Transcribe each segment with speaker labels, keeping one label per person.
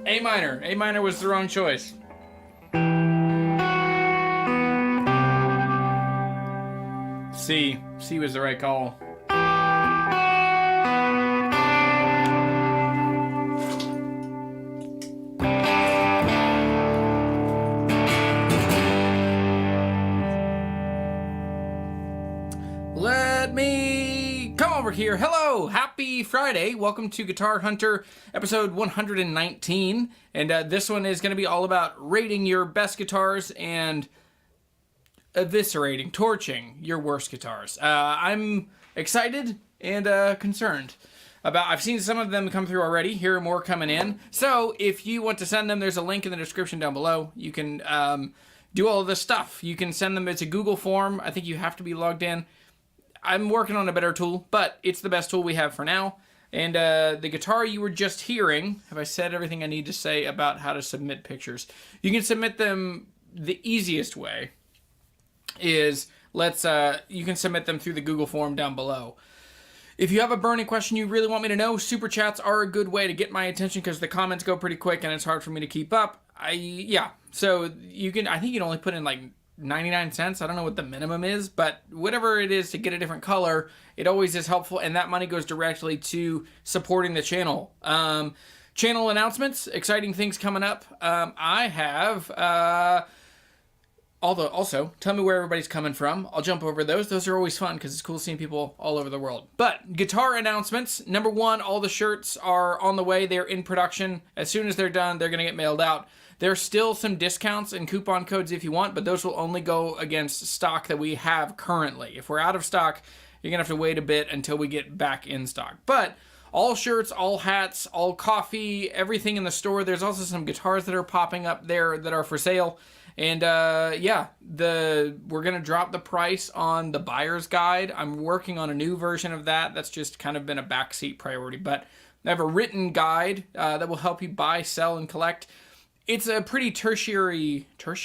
Speaker 1: A minor. A minor was the wrong choice. C. C was the right call. Let me come over here. Hello, happy Friday. Welcome to Guitar Hunter episode 119. And this one is going to be all about rating your best guitars and eviscerating, torching your worst guitars. I'm excited and concerned about, I've seen some of them come through already. Here are more coming in. So if you want to send them, there's a link in the description down below. You can do all of this stuff. You can send them, it's a Google form. I think you have to be logged in. I'm working on a better tool, but it's the best tool we have for now. And the guitar you were just hearing, have I said everything I need to say about how to submit pictures? You can submit them the easiest way is you can submit them through the Google form down below. If you have a burning question you really want me to know, super chats are a good way to get my attention because the comments go pretty quick and it's hard for me to keep up. So you can, I think you can only put in like 99 cents. I don't know what the minimum is, but whatever it is to get a different color, it always is helpful, and that money goes directly to supporting the channel. Channel announcements, exciting things coming up. I have also tell me where everybody's coming from. I'll jump over those. Those are always fun because it's cool seeing people all over the world. But guitar announcements. Number one, all the shirts are on the way. They're in production. As soon as they're done, they're going to get mailed out. There's still some discounts and coupon codes if you want, but those will only go against stock that we have currently. If we're out of stock, you're going to have to wait a bit until we get back in stock. But all shirts, all hats, all coffee, everything in the store. There's also some guitars that are popping up there that are for sale. And we're going to drop the price on the buyer's guide. I'm working on a new version of that. That's just kind of been a backseat priority. But I have a written guide that will help you buy, sell, and collect. It's a pretty tertiary. It's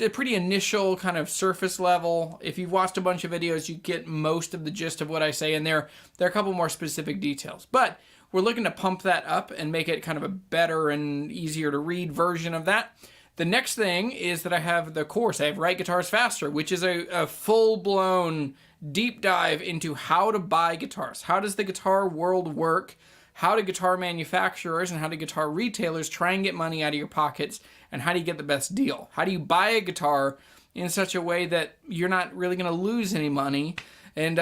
Speaker 1: a pretty initial kind of surface level. If you've watched a bunch of videos, you get most of the gist of what I say, and there are a couple more specific details. But we're looking to pump that up and make it kind of a better and easier to read version of that. The next thing is that I have the course. I have Write Guitars Faster, which is a full-blown deep dive into how to buy guitars. How does the guitar world work? How do guitar manufacturers and how do guitar retailers try and get money out of your pockets? And how do you get the best deal? How do you buy a guitar in such a way that you're not really going to lose any money? And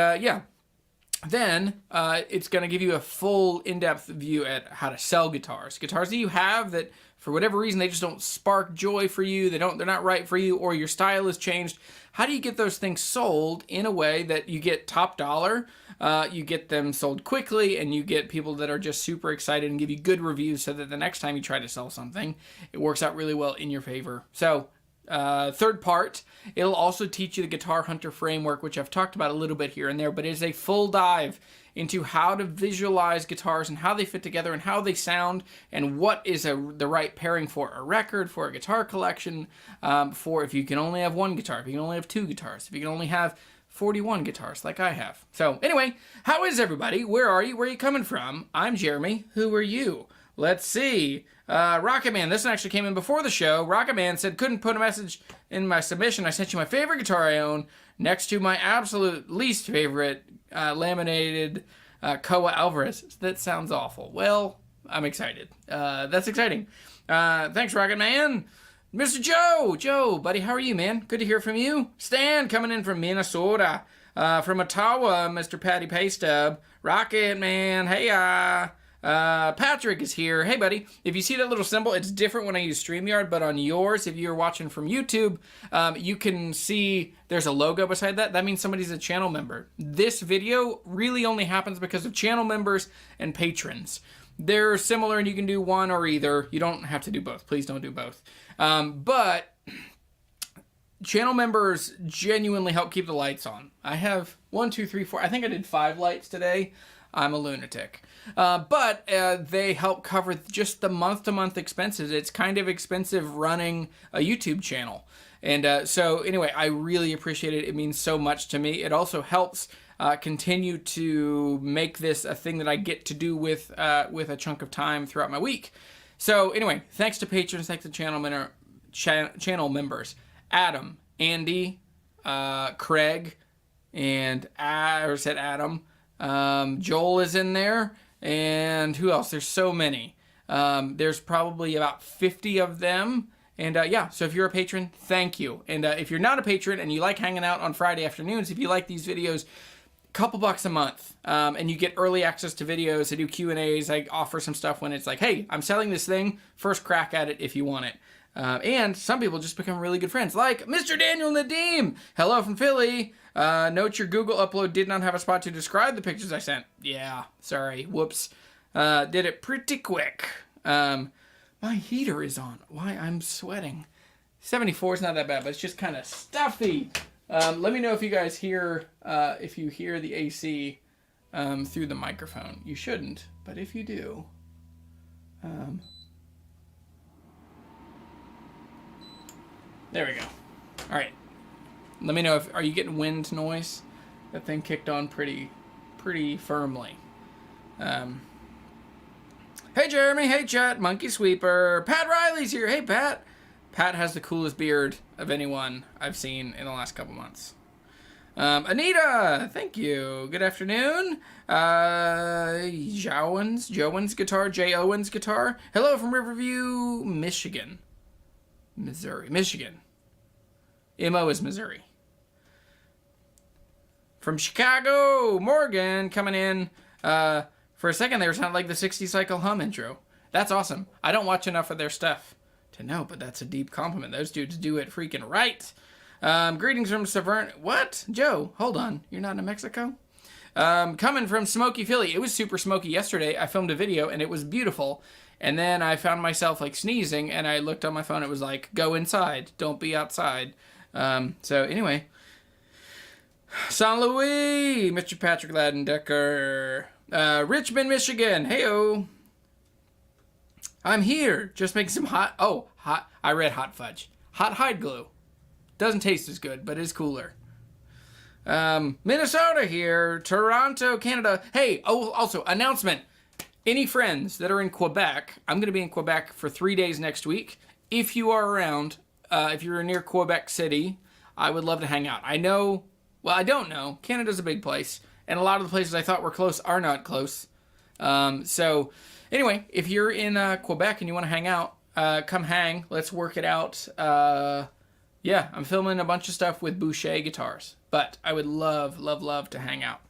Speaker 1: then it's going to give you a full in-depth view at how to sell guitars. Guitars that you have that for whatever reason they just don't spark joy for you, they're not right for you, or your style has changed. How do you get those things sold in a way that you get top dollar, you get them sold quickly, and you get people that are just super excited and give you good reviews so that the next time you try to sell something, it works out really well in your favor. So third part, it'll also teach you the Guitar Hunter framework, which I've talked about a little bit here and there, but it's a full dive into how to visualize guitars and how they fit together and how they sound and what is the right pairing for a record, for a guitar collection, for if you can only have one guitar, if you can only have two guitars, if you can only have 41 guitars like I have. So anyway, how is everybody? Where are you? Where are you coming from? I'm Jeremy. Who are you? Let's see. Rocket Man, this one actually came in before the show. Rocket Man said, couldn't put a message in my submission. I sent you my favorite guitar I own next to my absolute least favorite laminated Koa Alvarez. That sounds awful. Well, I'm excited. That's exciting. Thanks, Rocket Man. Mr. Joe, buddy, how are you, man? Good to hear from you. Stan coming in from Minnesota. From Ottawa, Mr. Patty Paystub. Rocket Man, hey, Patrick is here. Hey, buddy. If you see that little symbol, it's different when I use StreamYard, but on yours, if you're watching from YouTube, you can see there's a logo beside that. That means somebody's a channel member. This video really only happens because of channel members and patrons. They're similar, and you can do one or either. You don't have to do both. Please don't do both. But channel members genuinely help keep the lights on. I have 1, 2, 3, 4. I think I did 5 lights today. I'm a lunatic. But they help cover just the month-to-month expenses. It's kind of expensive running a YouTube channel. And so anyway, I really appreciate it. It means so much to me. It also helps continue to make this a thing that I get to do with a chunk of time throughout my week. So anyway, thanks to patrons, thanks to channel members, Adam, Andy, Craig, and I said Adam. Joel is in there, and who else? There's so many. There's probably about 50 of them. And yeah, so if you're a patron, thank you. And if you're not a patron and you like hanging out on Friday afternoons, if you like these videos, couple bucks a month, and you get early access to videos. I do Q&As. I offer some stuff when it's like, hey, I'm selling this thing, first crack at it if you want it. And some people just become really good friends, like Mr. Daniel Nadeem. Hello from Philly. Note your Google upload did not have a spot to describe the pictures I sent. Yeah, sorry, whoops. Did it pretty quick. My heater is on. Why I'm sweating. 74 is not that bad, but it's just kind of stuffy. Let me know if you guys hear, if you hear the AC through the microphone. You shouldn't, but if you do, there we go. All right. Let me know if, are you getting wind noise? That thing kicked on pretty firmly. Hey Jeremy, hey chat, Monkey Sweeper, Pat Riley's here. Hey Pat. Pat has the coolest beard of anyone I've seen in the last couple months. Anita, thank you. Good afternoon. Jowen's guitar, J. Owen's guitar. Hello from Riverview, Michigan. Michigan. MO is Missouri. From Chicago, Morgan coming in. For a second there, sounded like the 60 cycle hum intro. That's awesome. I don't watch enough of their stuff to know, but that's a deep compliment. Those dudes do it freaking right. Greetings from Severn. What? Joe, hold on. You're not in Mexico? Coming from Smoky, Philly. It was super smoky yesterday. I filmed a video and it was beautiful. And then I found myself like sneezing and I looked on my phone. It was like, go inside. Don't be outside. So anyway. San Luis, Mr. Patrick Ladendecker. Richmond, Michigan. Heyo. I'm here. Just making some hot. I read hot fudge. Hot hide glue. Doesn't taste as good, but is cooler. Minnesota here. Toronto, Canada. Hey, also, announcement. Any friends that are in Quebec, I'm going to be in Quebec for 3 days next week. If you are around, if you're near Quebec City, I would love to hang out. I know, well, I don't know. Canada's a big place, and a lot of the places I thought were close are not close. So, anyway, if you're in Quebec and you want to hang out, come hang. Let's work it out. Yeah, I'm filming a bunch of stuff with Boucher guitars, but I would love, love, love to hang out.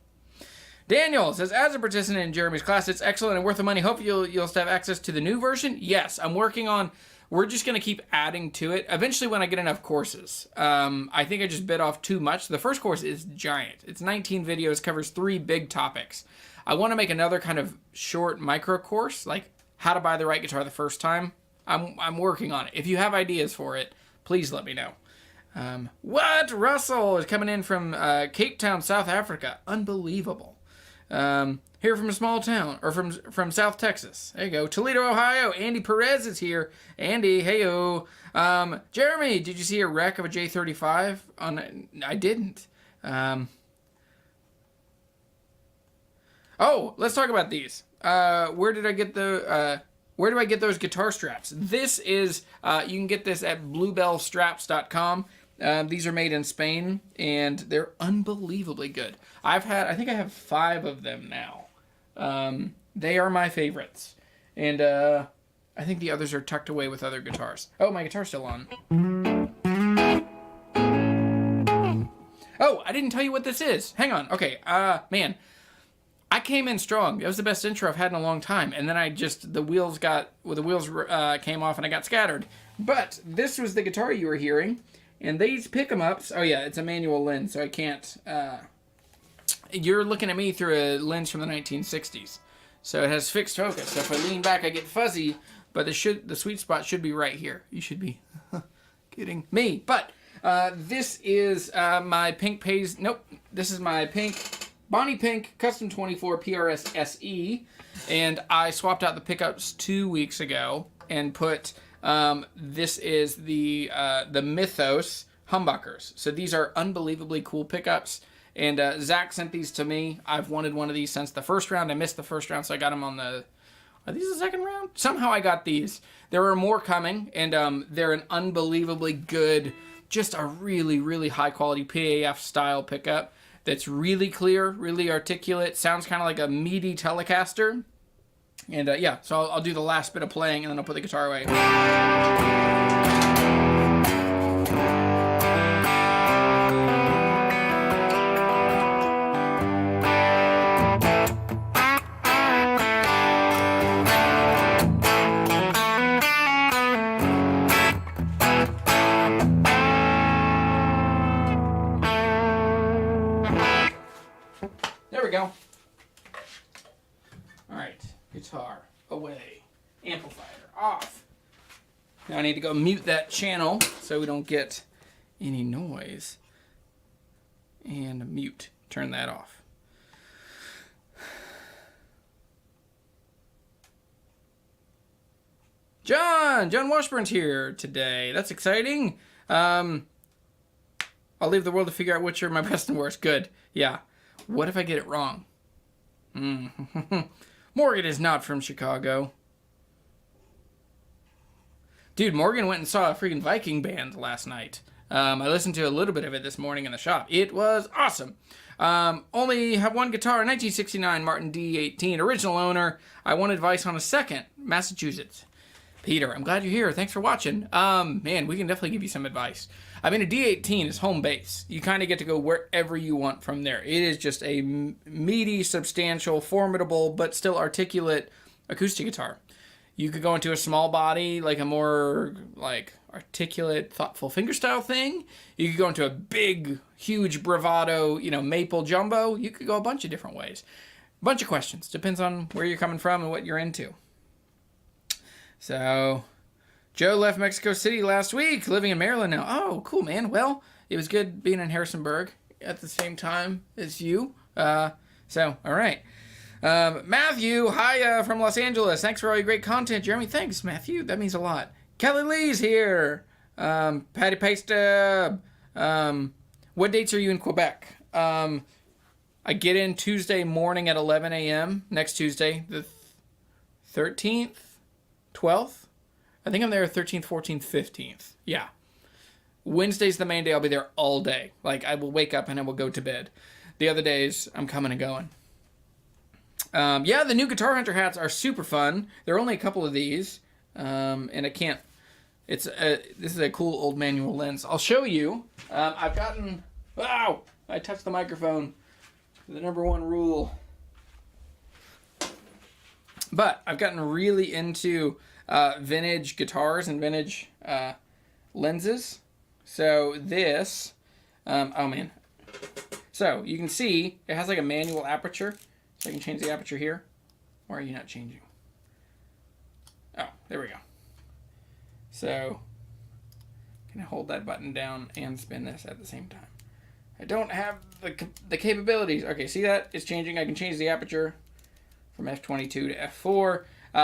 Speaker 1: Daniel says, as a participant in Jeremy's class, it's excellent and worth the money. Hope you'll still have access to the new version. Yes, I'm working on, we're just going to keep adding to it. Eventually when I get enough courses. I think I just bit off too much. The first course is giant. It's 19 videos, covers 3 big topics. I want to make another kind of short micro course, like how to buy the right guitar the first time. I'm working on it. If you have ideas for it, please let me know. What? Russell is coming in from Cape Town, South Africa. Unbelievable. Here from a small town, or from South Texas. There you go. Toledo, Ohio. Andy Perez is here. Andy, heyo. Jeremy, did you see a wreck of a J35? I didn't. Oh, let's talk about these. Where do I get those guitar straps? This is, you can get this at bluebellstraps.com. These are made in Spain, and they're unbelievably good. I think I have 5 of them now. They are my favorites. And I think the others are tucked away with other guitars. Oh, my guitar's still on. Oh, I didn't tell you what this is. Hang on. Okay, man. I came in strong. It was the best intro I've had in a long time. And then the wheels came off and I got scattered. But this was the guitar you were hearing. And these pick-em-ups, oh yeah, it's a manual lens, so I can't, you're looking at me through a lens from the 1960s. So it has fixed focus. So if I lean back, I get fuzzy, but the sweet spot should be right here. You should be kidding me. But this is my pink this is my Bonnie Pink Custom 24 PRS SE, and I swapped out the pickups 2 weeks ago and put This is the Mythos humbuckers. So these are unbelievably cool pickups. And Zach sent these to me. I've wanted one of these since the first round. I missed the first round, so I got them on the... Are these the second round? Somehow I got these. There are more coming, and they're an unbelievably good, just a really, really high-quality PAF style pickup that's really clear, really articulate, sounds kind of like a meaty Telecaster. And yeah, so I'll do the last bit of playing, and then I'll put the guitar away. There we go. All right, guitar away, amplifier off. Now I need to go mute that channel so we don't get any noise. And mute, turn that off. John Washburn's here today. That's exciting. I'll leave the world to figure out which are my best and worst. Good, yeah. What if I get it wrong? Morgan is not from Chicago. Dude, Morgan went and saw a freaking Viking band last night. I listened to a little bit of it this morning in the shop. It was awesome. Only have one guitar, 1969 Martin D18, original owner. I want advice on a second, Massachusetts. Peter, I'm glad you're here. Thanks for watching. Man, we can definitely give you some advice. I mean, a D18 is home base. You kind of get to go wherever you want from there. It is just a meaty, substantial, formidable, but still articulate acoustic guitar. You could go into a small body, like a more like articulate, thoughtful fingerstyle thing. You could go into a big, huge bravado, maple jumbo. You could go a bunch of different ways. A bunch of questions. Depends on where you're coming from and what you're into. So, Joe left Mexico City last week, living in Maryland now. Oh, cool, man. Well, it was good being in Harrisonburg at the same time as you. All right. Matthew, hi from Los Angeles. Thanks for all your great content, Jeremy. Thanks, Matthew. That means a lot. Kelly Lee's here. Patty Pasta. What dates are you in Quebec? I get in Tuesday morning at 11 a.m. next Tuesday, the 13th. 12th? I think I'm there 13th, 14th, 15th. Yeah. Wednesday's the main day. I'll be there all day. Like, I will wake up and I will go to bed. The other days, I'm coming and going. Yeah, the new Guitar Hunter hats are super fun. There are only a couple of these. And I can't... This is a cool old manual lens. I'll show you. I've gotten... Wow! I touched the microphone. The number one rule. But I've gotten really into vintage guitars and vintage lenses. So this, oh man. So you can see it has like a manual aperture. So I can change the aperture here. Or are you not changing? Oh, there we go. So can I hold that button down and spin this at the same time? I don't have the capabilities. Okay, see that? It's changing. I can change the aperture from f22 to f4.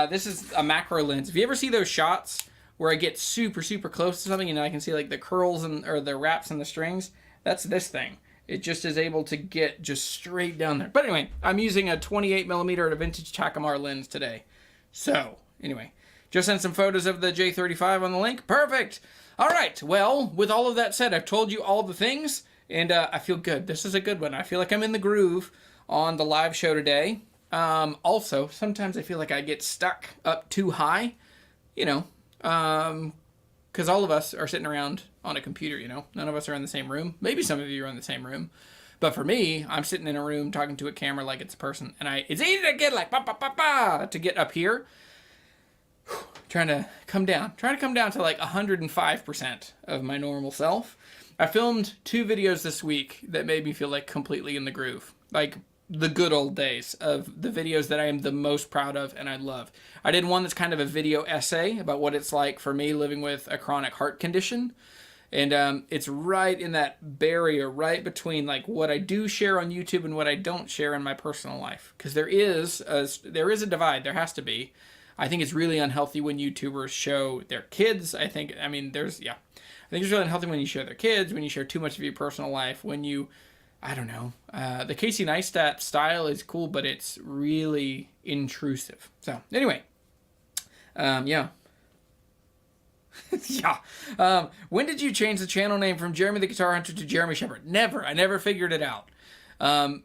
Speaker 1: This is a macro lens. If you ever see those shots where I get super, super close to something and I can see like the curls or the wraps and the strings, that's this thing. It just is able to get just straight down there. But anyway, I'm using a 28mm at a vintage Takamar lens today. So, anyway, just sent some photos of the J35 on the link. Perfect! All right, well, with all of that said, I've told you all the things, and I feel good. This is a good one. I feel like I'm in the groove on the live show today. Also, sometimes I feel like I get stuck up too high, because all of us are sitting around on a computer, None of us are in the same room. Maybe some of you are in the same room. But for me, I'm sitting in a room talking to a camera like it's a person. And it's easy to get like, to get up here. Trying to come down to like 105% of my normal self. I filmed 2 videos this week that made me feel like completely in the groove. Like the good old days of the videos that I am the most proud of and I love. I did one that's kind of a video essay about what it's like for me living with a chronic heart condition. And it's right in that barrier, right between like what I do share on YouTube and what I don't share in my personal life. Because there is a divide. There has to be. I think it's really unhealthy when YouTubers show their kids. I think it's really unhealthy when you show their kids, when you share too much of your personal life, when you, I don't know. The Casey Neistat style is cool, but it's really intrusive. So, anyway. Yeah. Yeah. When did you change the channel name from Jeremy the Guitar Hunter to Jeremy Sheppard? Never. I never figured it out.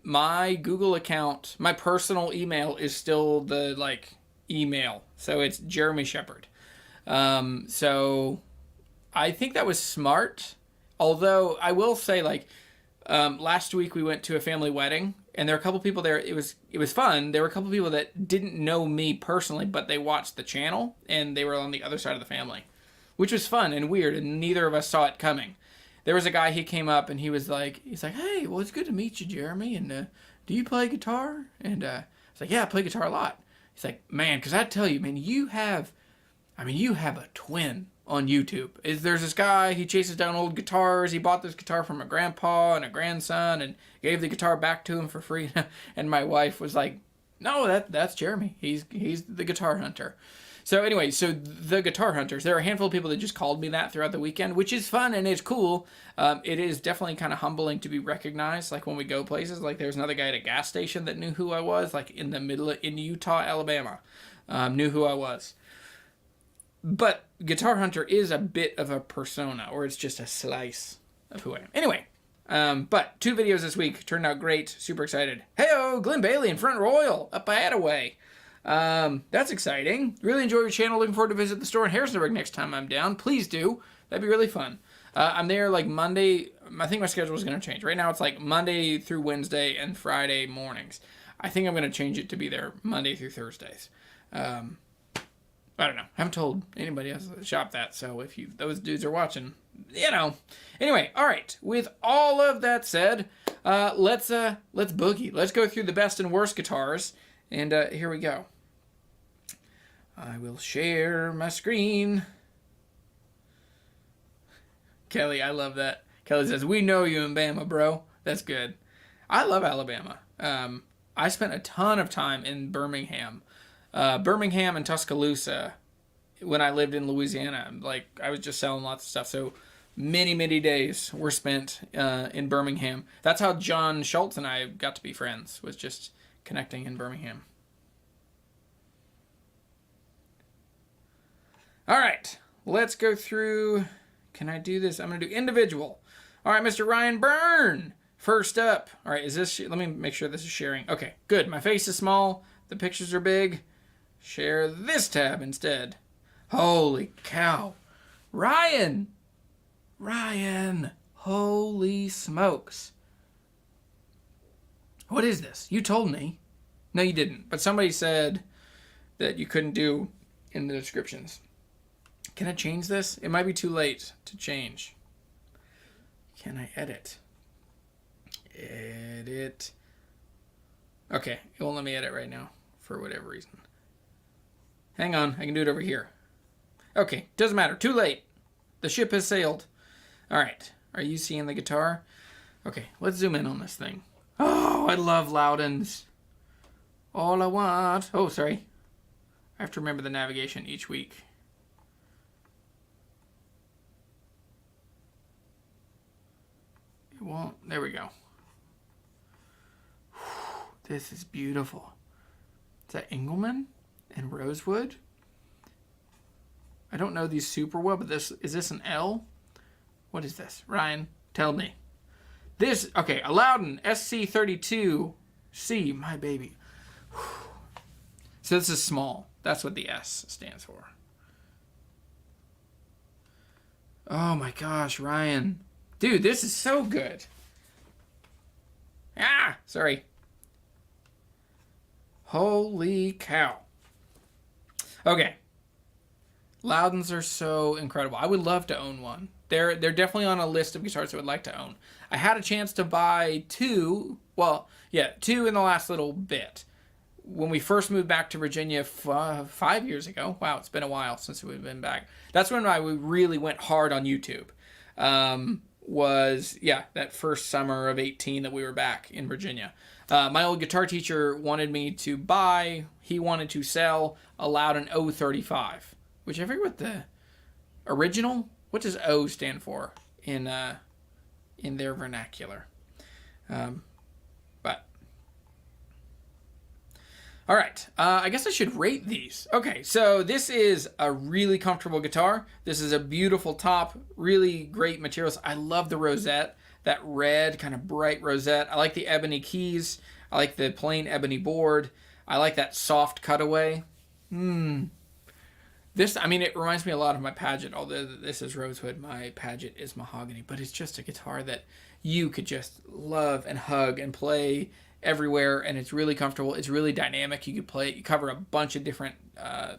Speaker 1: My Google account, my personal email is still the, email. So it's Jeremy Sheppard. So I think that was smart. Although I will say, last week we went to a family wedding, and there were a couple people there. It was fun. There were a couple people that didn't know me personally, but they watched the channel, and they were on the other side of the family, which was fun and weird, and neither of us saw it coming. There was a guy, he came up, and he's like, hey, well, it's good to meet you, Jeremy, and do you play guitar? And I was like, yeah, I play guitar a lot. He's like, man, because I tell you, man, you have a twin on YouTube. There's this guy, he chases down old guitars. He bought this guitar from a grandpa and a grandson and gave the guitar back to him for free. And my wife was like, no, that's Jeremy. He's the Guitar Hunter. So anyway, so the Guitar Hunters, there are a handful of people that just called me that throughout the weekend, which is fun and it's cool. It is definitely kind of humbling to be recognized. Like when we go places, like there's another guy at a gas station that knew who I was, like in Utah, Alabama, knew who I was. But Guitar Hunter is a bit of a persona, or it's just a slice of who I am. Anyway, but 2 videos this week turned out great. Super excited. Hey-o, Glenn Bailey and Front Royal up Attaway. That's exciting. Really enjoy your channel. Looking forward to visit the store in Harrisonburg next time I'm down. Please do. That'd be really fun. I'm there Monday. I think my schedule is going to change. Right now it's Monday through Wednesday and Friday mornings. I think I'm going to change it to be there Monday through Thursdays. I don't know. I haven't told anybody else at the shop that, so if those dudes are watching, Anyway, all right. With all of that said, let's boogie. Let's go through the best and worst guitars, and here we go. I will share my screen. Kelly, I love that. Kelly says, we know you in Bama, bro. That's good. I love Alabama. I spent a ton of time in Birmingham. Birmingham and Tuscaloosa when I lived in Louisiana. I was just selling lots of stuff. So many, many days were spent in Birmingham. That's how John Schultz and I got to be friends, was just connecting in Birmingham. All right, let's go through. Can I do this? I'm going to do individual. All right, Mr. Ryan Byrne. First up. All right, let me make sure this is sharing. Okay, good. My face is small. The pictures are big. Share this tab instead. Holy cow. Ryan. Holy smokes. What is this? You told me. No, you didn't. But somebody said that you couldn't do in the descriptions. Can I change this? It might be too late to change. Can I edit? Edit. Okay, it won't let me edit right now for whatever reason. Hang on, I can do it over here. Okay, doesn't matter. Too late. The ship has sailed. All right, are you seeing the guitar? Okay, let's zoom in on this thing. Oh, I love Loudons. All I want. Oh, sorry. I have to remember the navigation each week. It won't. There we go. This is beautiful. Is that Engelmann and Rosewood? I don't know these super well, but is this an L? What is this? Ryan, tell me. This, okay, a Loudon SC32C, my baby. So this is small. That's what the S stands for. Oh my gosh, Ryan. Dude, this is so good. Ah, sorry. Holy cow. Okay. Loudons are so incredible. I would love to own one. They're definitely on a list of guitars I would like to own. I had a chance to buy two in the last little bit. When we first moved back to Virginia 5 years ago. Wow, it's been a while since we've been back. That's when we really went hard on YouTube. was, yeah, that first summer of 18 that we were back in Virginia. My old guitar teacher wanted me to buy, he wanted to sell a Loudon O35, which I forget what the original, what does O stand for in their vernacular? But all right, I guess I should rate these. Okay, so this is a really comfortable guitar. This is a beautiful top, really great materials. I love the rosette, that red kind of bright rosette. I like the ebony keys. I like the plain ebony board. I like that soft cutaway. This, I mean, it reminds me a lot of my Paget, although this is rosewood, my Paget is mahogany, but it's just a guitar that you could just love and hug and play everywhere, and it's really comfortable. It's really dynamic. You could play it, you cover a bunch of different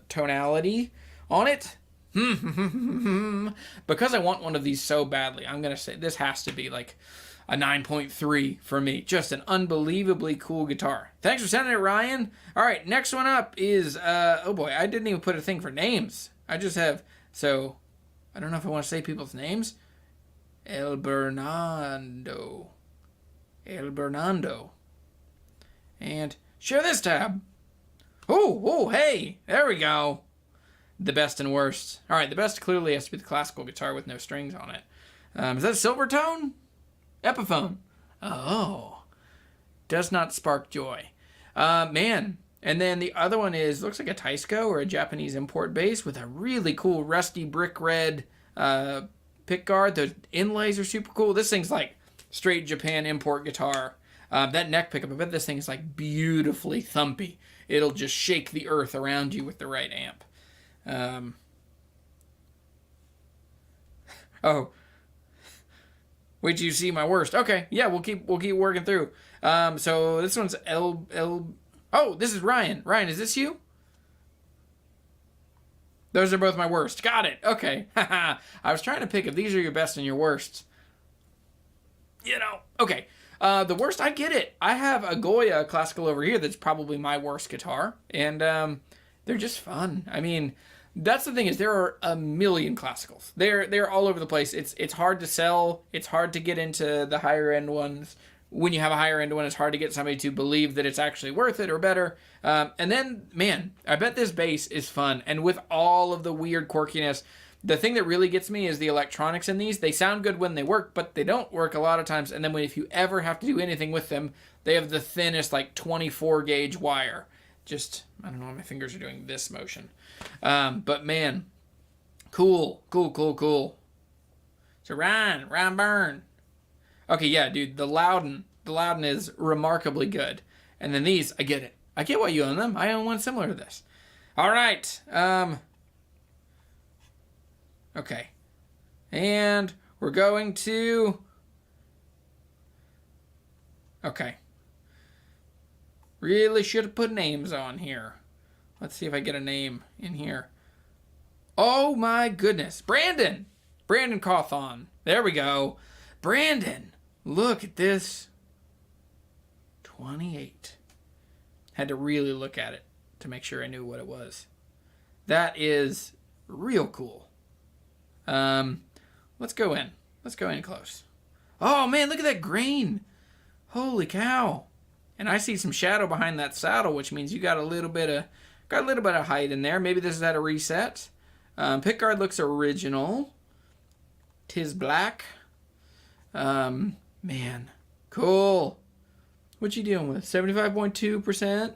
Speaker 1: tonality on it. Because I want one of these so badly, I'm going to say this has to be like a 9.3 for me. Just an unbelievably cool guitar. Thanks for sending it, Ryan. All right, next one up is, oh boy, I didn't even put a thing for names. I just have, so I don't know if I want to say people's names. El Bernardo. And share this tab. Oh, hey, there we go. The best and worst. All right, the best clearly has to be the classical guitar with no strings on it. Is that Silvertone? Epiphone. Oh. Does not spark joy. Man. And then the other one is, looks like a Taisco or a Japanese import bass with a really cool rusty brick red pickguard. The inlays are super cool. This thing's like straight Japan import guitar. That neck pickup, I bet this thing is like beautifully thumpy. It'll just shake the earth around you with the right amp. Oh, wait till you see my worst. Okay, yeah, we'll keep working through. So this one's Oh, this is Ryan. Ryan, is this you? Those are both my worst. Got it. Okay. I was trying to pick if these are your best and your worst. You know. Okay. The worst, I get it. I have a Goya classical over here that's probably my worst guitar, and they're just fun. I mean, that's the thing is there are a million classicals. They're all over the place. It's hard to sell. It's hard to get into the higher end ones. When you have a higher end one, it's hard to get somebody to believe that it's actually worth it or better. And then, man, I bet this bass is fun. And with all of the weird quirkiness, the thing that really gets me is the electronics in these. They sound good when they work, but they don't work a lot of times. And then if you ever have to do anything with them, they have the thinnest, like 24 gauge wire. Just, I don't know why my fingers are doing this motion. But man, cool. So Ryan Byrne. Okay, yeah, dude, the Loudon is remarkably good. And then these, I get it. I get why you own them. I own one similar to this. All right. Okay. And we're going to... Okay. Really should have put names on here. Let's see if I get a name in here. Oh my goodness. Brandon Cawthon. There we go. Brandon, look at this. 28. Had to really look at it to make sure I knew what it was. That is real cool. Let's go in. Let's go in close. Oh man, look at that grain. Holy cow. And I see some shadow behind that saddle, which means you got a little bit of height in there. Maybe this is at a reset. Pickguard looks original. 'Tis black. Man, cool. What you dealing with? 75.2%,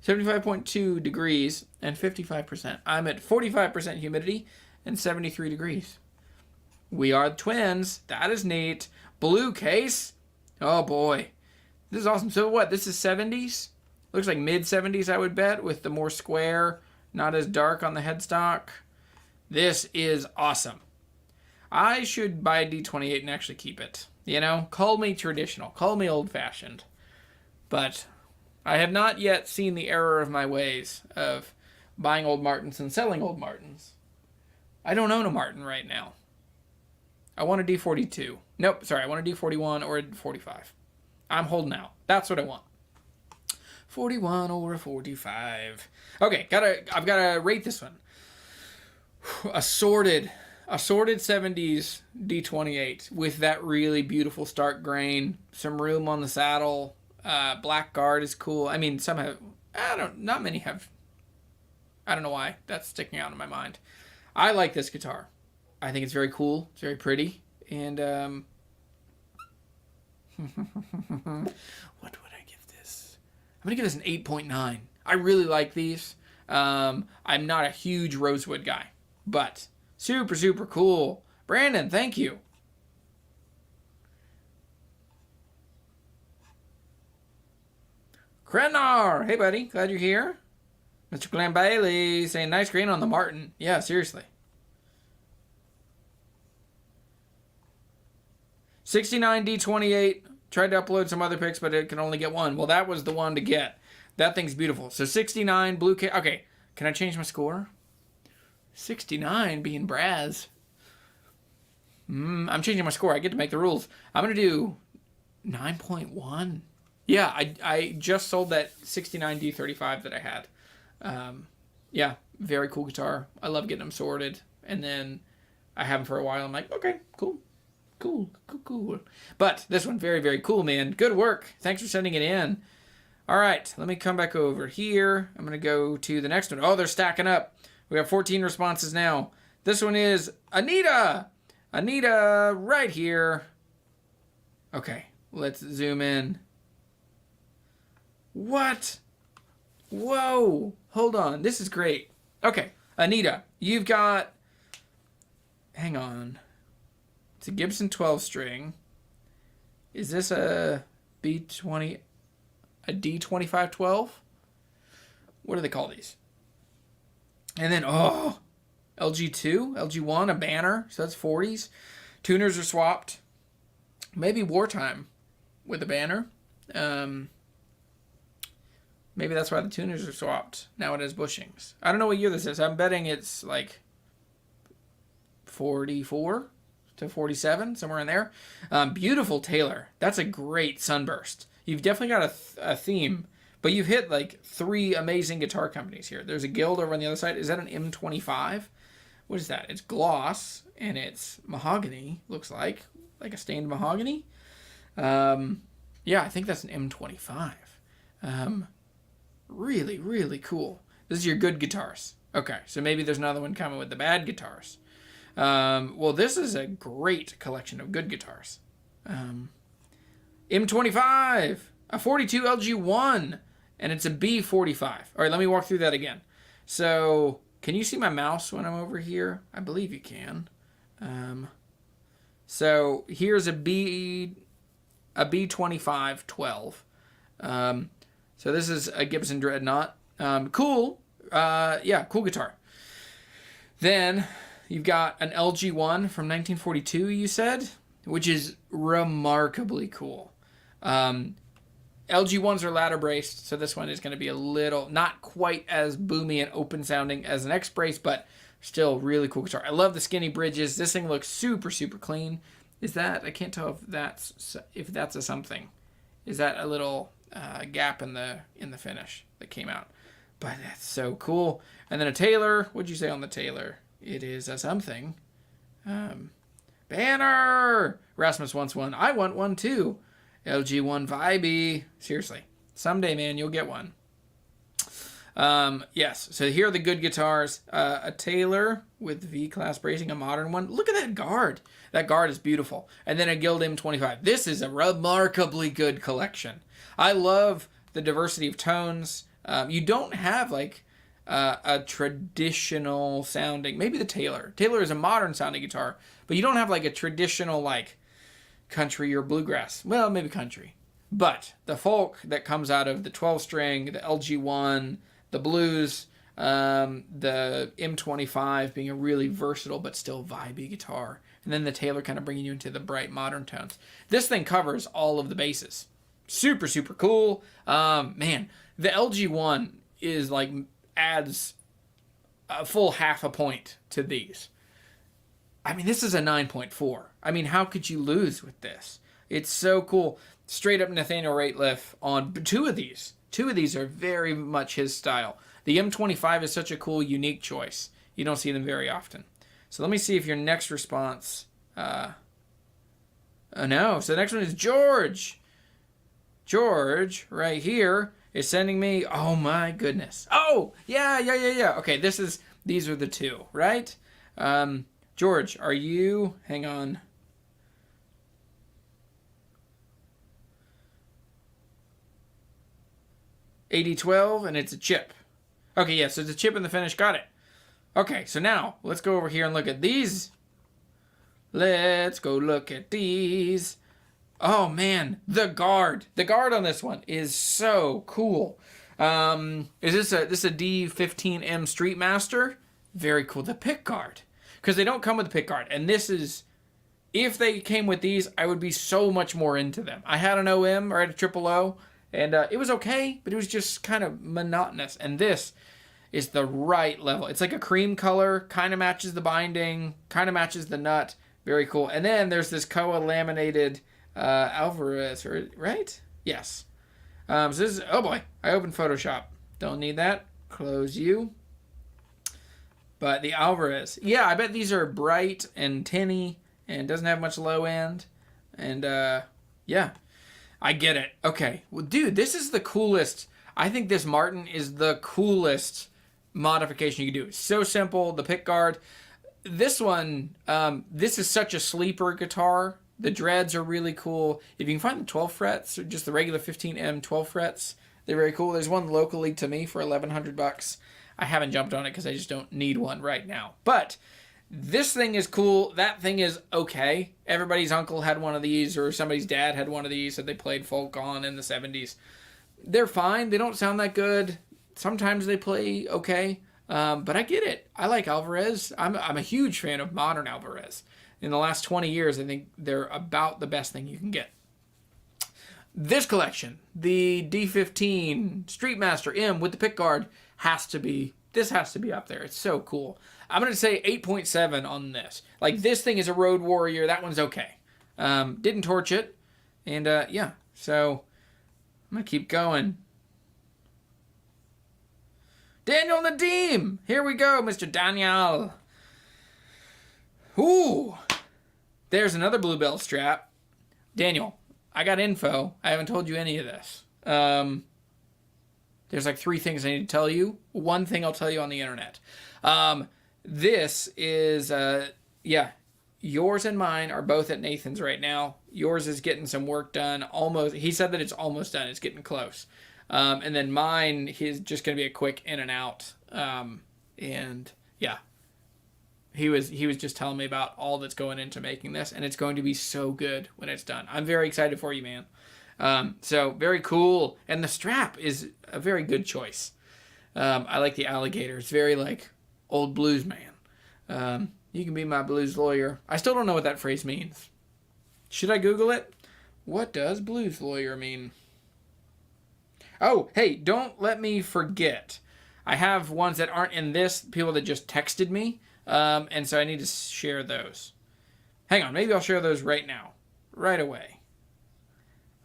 Speaker 1: 75.2 degrees, and 55%. I'm at 45% humidity and 73 degrees. We are twins. That is neat. Blue case. Oh boy. This is awesome. So what? This is 70s? Looks like mid 70s, I would bet, with the more square, not as dark on the headstock. This is awesome. I should buy a D28 and actually keep it. You know, call me traditional, call me old-fashioned. But I have not yet seen the error of my ways of buying old Martins and selling old Martins. I don't own a Martin right now. I want a D42. Nope, sorry, I want a D41 or a 45. I'm holding out. That's what I want. 41 or a 45. Okay, I've got to rate this one. Assorted Assorted 70s D28 with that really beautiful stark grain, some room on the saddle. Black guard is cool. I mean, some have, not many have. I don't know why that's sticking out in my mind. I like this guitar. I think it's very cool. It's very pretty. And what would I give this? I'm going to give this an 8.9. I really like these. I'm not a huge rosewood guy, but super, super cool. Brandon, thank you. Krenar, hey buddy, glad you're here. Mr. Glenn Bailey saying nice grain on the Martin. Yeah, seriously. 69 D28. Tried to upload some other pics, but it can only get one. Well, that was the one to get. That thing's beautiful. So 69 blue case. Okay, can I change my score? 69 being Braz. I'm changing my score. I get to make the rules. I'm going to do 9.1. Yeah, I just sold that 69 D35 that I had. Yeah, very cool guitar. I love getting them sorted. And then I have them for a while. I'm like, okay, cool. But this one, very, very cool, man. Good work. Thanks for sending it in. All right, let me come back over here. I'm going to go to the next one. Oh, they're stacking up. We have 14 responses now. This one is Anita. Anita right here. Okay, let's zoom in. What? Whoa. Hold on. This is great. Okay, Anita, you've got... Hang on. It's a Gibson 12 string. Is this a B20, a D25 12? What do they call these? And then, LG2, LG1, a banner. So that's 40s. Tuners are swapped. Maybe wartime with a banner. Maybe that's why the tuners are swapped. Now it has bushings. I don't know what year this is. I'm betting it's like 44 to 47, somewhere in there. Beautiful Taylor. That's a great sunburst. You've definitely got a theme, but you've hit like 3 amazing guitar companies here. There's a Guild over on the other side. Is that an M25? What is that? It's gloss, and it's mahogany, looks like a stained mahogany. Yeah, I think that's an M25. Really, really cool. This is your good guitars. Okay, so maybe there's another one coming with the bad guitars. Well, this is a great collection of good guitars. M25, a 42 LG1, and it's a B45. All right, let me walk through that again. So, can you see my mouse when I'm over here? I believe you can. So, here's a B25 12. So, this is a Gibson Dreadnought. Cool. Yeah, cool guitar. Then... You've got an LG1 from 1942, you said, which is remarkably cool. LG1s are ladder braced, so this one is going to be a little, not quite as boomy and open sounding as an X brace, but still really cool guitar. I love the skinny bridges. This thing looks super, super clean. Is that, I can't tell if that's a something. Is that a little gap in the finish that came out? But that's so cool. And then a Taylor. What'd you say on the Taylor? It is a something. Banner! Rasmus wants one. I want one too. LG1 Vibey. Seriously. Someday, man, you'll get one. Yes. So here are the good guitars. A Taylor with V-class bracing, a modern one. Look at that guard. That guard is beautiful. And then a Guild M25. This is a remarkably good collection. I love the diversity of tones. You don't have like... a traditional sounding, maybe the Taylor. Taylor is a modern sounding guitar, but you don't have like a traditional like country or bluegrass. Well, maybe country. But the folk that comes out of the 12 string, the LG1, the blues, the M25 being a really versatile but still vibey guitar. And then the Taylor kind of bringing you into the bright modern tones. This thing covers all of the bases. Super, super cool. Man, the LG1 is like... adds a full half a point to these. I mean, this is a 9.4. I mean, how could you lose with this? It's so cool. Straight up Nathaniel Rateliff on 2 of these. 2 of these are very much his style. The M25 is such a cool, unique choice. You don't see them very often. So let me see if your next response... no. So the next one is George. George, right here, is sending me... Oh, my goodness. Oh, yeah. Okay, these are the two, right? George, are you... Hang on. AD12, and it's a chip. Okay, yeah, so it's a chip in the finish. Got it. Okay, so now let's go over here and look at these. Let's go look at these. Oh, man, the guard. The guard on this one is so cool. Is this a D15M Street Master? Very cool. The pick guard. Because they don't come with the pick guard. And this is... If they came with these, I would be so much more into them. I had an OM, or I had a triple O, and it was okay, but it was just kind of monotonous. And this is the right level. It's like a cream color, kind of matches the binding, kind of matches the nut. Very cool. And then there's this Koa laminated Alvarez, right? Yes. So this is... Oh, boy. I opened Photoshop. Don't need that. Close you. But the Alvarez. Yeah, I bet these are bright and tinny and doesn't have much low end. And, yeah. I get it. Okay. Well, dude, this is the coolest. I think this Martin is the coolest modification you can do. It's so simple. The pick guard. This one, this is such a sleeper guitar. The dreads are really cool. If you can find the 12 frets, or just the regular 15M 12 frets, they're very cool. There's one locally to me for $1,100. I haven't jumped on it because I just don't need one right now. But this thing is cool. That thing is okay. Everybody's uncle had one of these, or somebody's dad had one of these that they played folk on in the 70s. They're fine. They don't sound that good. Sometimes they play okay. But I get it. I like Alvarez. I'm a huge fan of modern Alvarez. In the last 20 years, I think they're about the best thing you can get. This collection, the D15 Street Master M with the pickguard, has to be up there. It's so cool. I'm going to say 8.7 on this. Like, this thing is a Road Warrior. That one's okay. Didn't torch it. And, yeah. So, I'm going to keep going. Daniel Nadim! Here we go, Mr. Daniel. Ooh. There's another Bluebell strap. Daniel, I got info. I haven't told you any of this. There's like 3 things I need to tell you. One thing I'll tell you on the internet. This is, yeah, yours and mine are both at Nathan's right now. Yours is getting some work done. Almost. He said that it's almost done. It's getting close. And then mine, he's just going to be a quick in and out. And yeah, he was just telling me about all that's going into making this, and it's going to be so good when it's done. I'm very excited for you, man. So very cool. And the strap is a very good choice. I like the alligator. It's very like old blues man. You can be my blues lawyer. I still don't know what that phrase means. Should I Google it? What does blues lawyer mean? Oh, hey, don't let me forget. I have ones that aren't in this, people that just texted me, and so I need to share those. Hang on, maybe I'll share those right now, right away.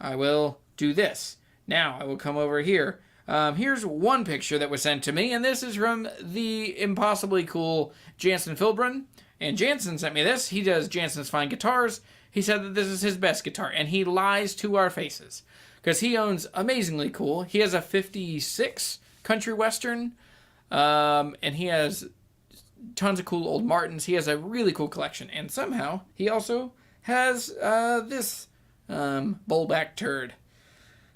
Speaker 1: I will do this. Now, I will come over here. Here's one picture that was sent to me, and this is from the impossibly cool Jansen Filbrin. And Jansen sent me this. He does Jansen's Fine Guitars. He said that this is his best guitar, and he lies to our faces. Because he owns Amazingly Cool. He has a 56 Country Western, and he has tons of cool old Martins. He has a really cool collection. And somehow, he also has this bullback turd.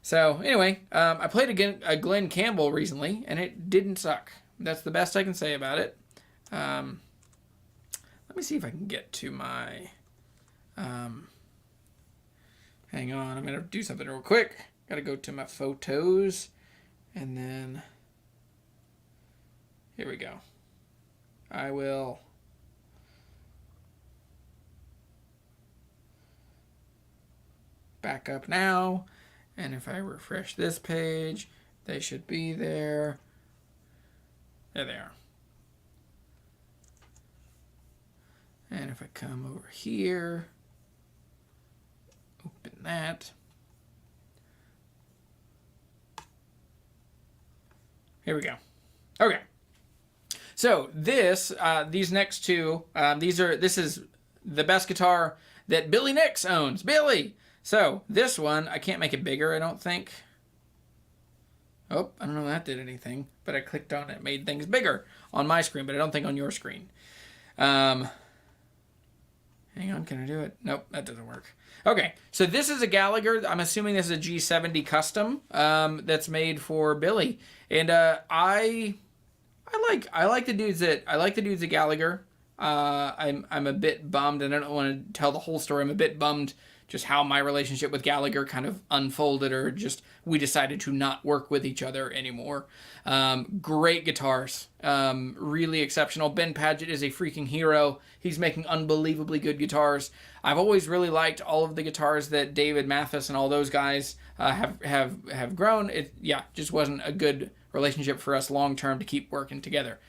Speaker 1: So, anyway, I played a Glenn Campbell recently, and it didn't suck. That's the best I can say about it. Let me see if I can get to my... hang on, I'm going to do something real quick. Got to go to my photos, and then... Here we go. I will... back up now. And if I refresh this page, they should be there. There they are. And if I come over here, open that. Here we go. Okay. So these next two, this is the best guitar that Billy Nix owns. Billy! So this one, I can't make it bigger, I don't think. Oh, I don't know if that did anything, but I clicked on it, made things bigger on my screen, but I don't think on your screen. Hang on, can I do it? Nope, that doesn't work. Okay, so this is a Gallagher. I'm assuming this is a G70 custom that's made for Billy, and I like the dudes at Gallagher. I'm a bit bummed, and I don't want to tell the whole story. I'm a bit bummed just how my relationship with Gallagher kind of unfolded, or just we decided to not work with each other anymore. Great guitars, really exceptional. Ben Padgett is a freaking hero. He's making unbelievably good guitars. I've always really liked all of the guitars that David Mathis and all those guys have grown. It just wasn't a good relationship for us long term to keep working together.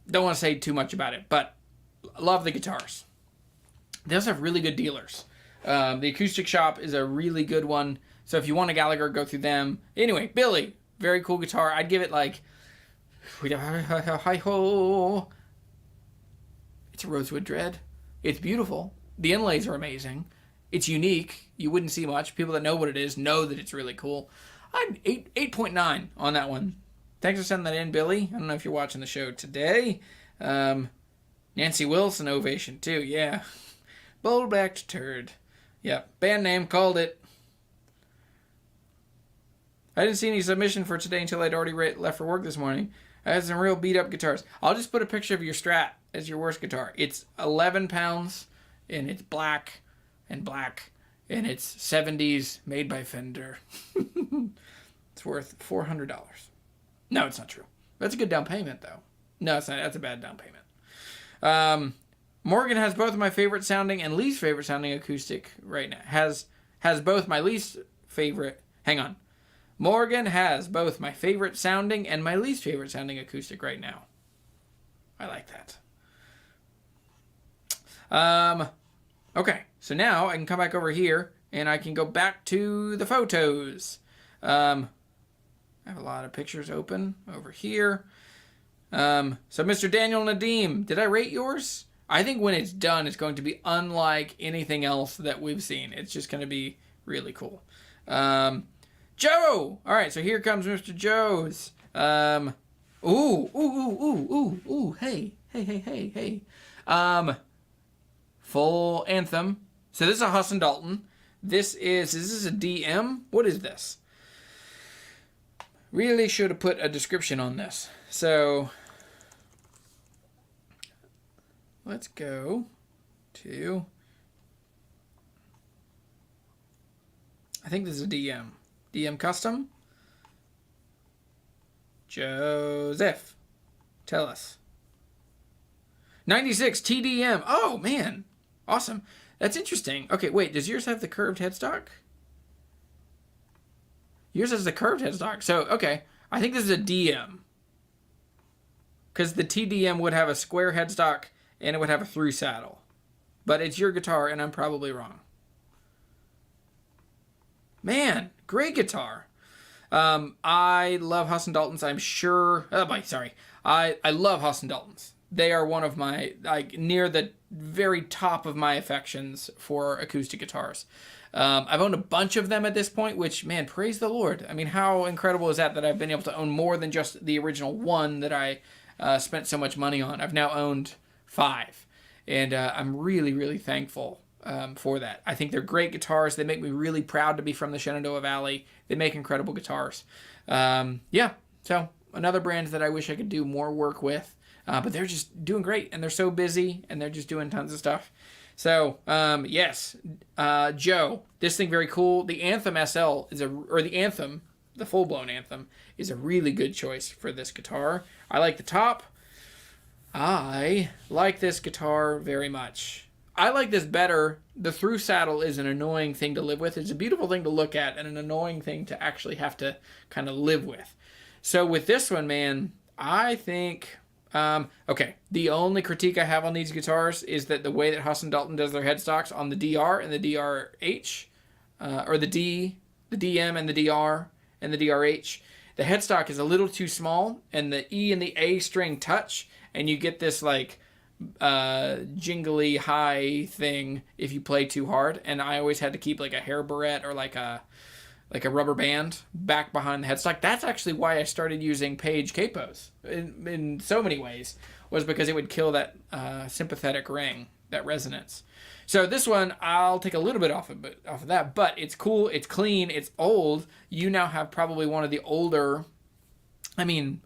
Speaker 1: Don't want to say too much about it, but love the guitars. They also have really good dealers. The Acoustic Shop is a really good one. So if you want a Gallagher, go through them. Anyway, Billy, very cool guitar. I'd give it like, hi-ho. It's a Rosewood Dread. It's beautiful. The inlays are amazing. It's unique. You wouldn't see much. People that know what it is know that it's really cool. I'm 8.9 on that one. Thanks for sending that in, Billy. I don't know if you're watching the show today. Nancy Wilson ovation too. Yeah. Bold-backed turd. Yeah, band name, called it. I didn't see any submission for today until I'd already left for work this morning. I had some real beat-up guitars. I'll just put a picture of your Strat as your worst guitar. It's 11 pounds, and it's black, and it's 70s, made by Fender. It's worth $400. No, it's not true. That's a good down payment, though. No, it's not. That's a bad down payment. Morgan has both my favorite sounding and least favorite sounding acoustic right now. Has both my least favorite... Hang on. Morgan has both my favorite sounding and my least favorite sounding acoustic right now. I like that. Okay, so now I can come back over here and I can go back to the photos. I have a lot of pictures open over here. So Mr. Daniel Nadeem, did I rate yours? I think when it's done, it's going to be unlike anything else that we've seen. It's just going to be really cool. Joe! All right, so here comes Mr. Joe's. Hey. Full Anthem. So this is a Husson Dalton. Is this a DM? What is this? Really should have put a description on this. So... let's go to, I think this is a DM. DM custom. Joseph, tell us. 96 TDM. Oh, man. Awesome. That's interesting. Okay, wait, does yours have the curved headstock? Yours has the curved headstock. So, okay, I think this is a DM. Because the TDM would have a square headstock and it would have a through saddle. But it's your guitar, and I'm probably wrong. Man, great guitar. I love Husson Daltons, I'm sure. I love Husson Daltons. They are one of my, near the very top of my affections for acoustic guitars. I've owned a bunch of them at this point, which, man, praise the Lord. I mean, how incredible is that I've been able to own more than just the original one that I spent so much money on. I've now owned 5, and I'm really, really thankful for that. I think they're great guitars. They make me really proud to be from the Shenandoah Valley. They make incredible guitars. So another brand that I wish I could do more work with, but they're just doing great, and they're so busy, and they're just doing tons of stuff. So, yes, Joe, this thing very cool. The Anthem SL the full-blown Anthem, is a really good choice for this guitar. I like the top. I like this guitar very much. I like this better. The through saddle is an annoying thing to live with. It's a beautiful thing to look at and an annoying thing to actually have to kind of live with. So with this one, man, I think... okay, the only critique I have on these guitars is that the way that Husson Dalton does their headstocks on the DR and the DRH, or the DM and the DR and the DRH, the headstock is a little too small, and the E and the A string touch, and you get this like jingly high thing if you play too hard. And I always had to keep like a hair barrette or like a rubber band back behind the headstock. That's actually why I started using Page capos in so many ways, was because it would kill that sympathetic ring, that resonance. So this one, I'll take a little bit off of that, but it's cool, it's clean, it's old. You now have probably one of the older, I mean,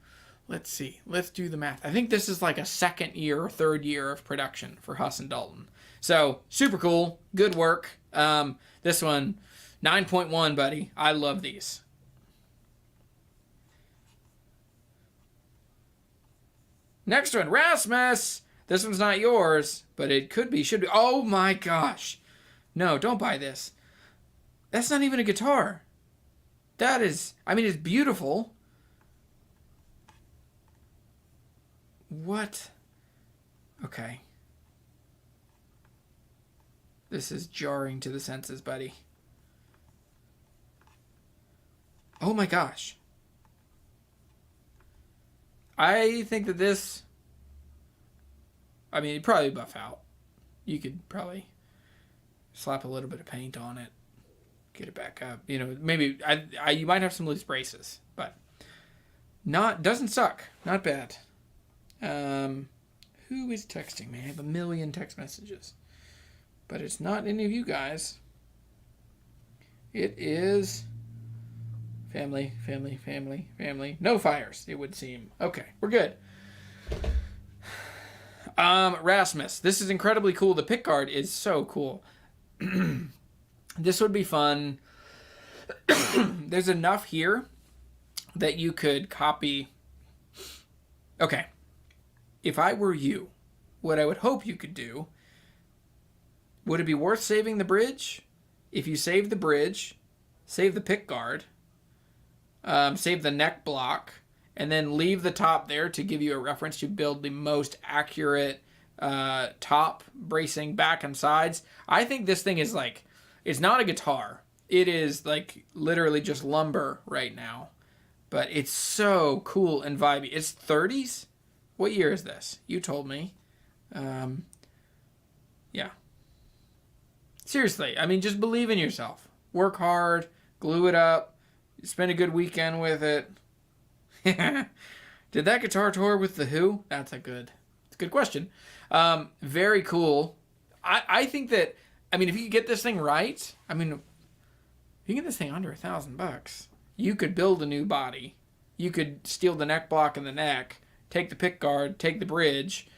Speaker 1: let's see, let's do the math. I think this is like a second year or third year of production for Huss and Dalton. So super cool, good work. This one, 9.1, buddy. I love these. Next one, Rasmus. This one's not yours, but it could be, should be. Oh my gosh. No, don't buy this. That's not even a guitar. That is, I mean, it's beautiful. What? Okay. This is jarring to the senses, buddy. Oh my gosh. I think that this, I mean, it'd probably buff out. You could probably slap a little bit of paint on it, get it back up. You know, maybe you might have some loose braces, but doesn't suck. Not bad. Who is texting me? I have a million text messages, but it's not any of you guys. It is family. No fires, it would seem. Okay, we're good. Rasmus, this is incredibly cool. The pickguard is so cool. This would be fun. There's enough here that you could copy. Okay. If I were you, what I would hope you could do, would it be worth saving the bridge? If you save the bridge, save the pickguard, save the neck block, and then leave the top there to give you a reference to build the most accurate top bracing back and sides. I think this thing is like, it's not a guitar. It is like literally just lumber right now. But it's so cool and vibey. It's 30s? What year is this? You told me. Yeah. Seriously, I mean, just believe in yourself. Work hard, glue it up, spend a good weekend with it. Did that guitar tour with The Who? It's a good question. Very cool. I think that, I mean, if you could get this thing right, I mean, if you get this thing under $1,000, you could build a new body. You could steal the neck block and the neck, take the pick guard, take the bridge,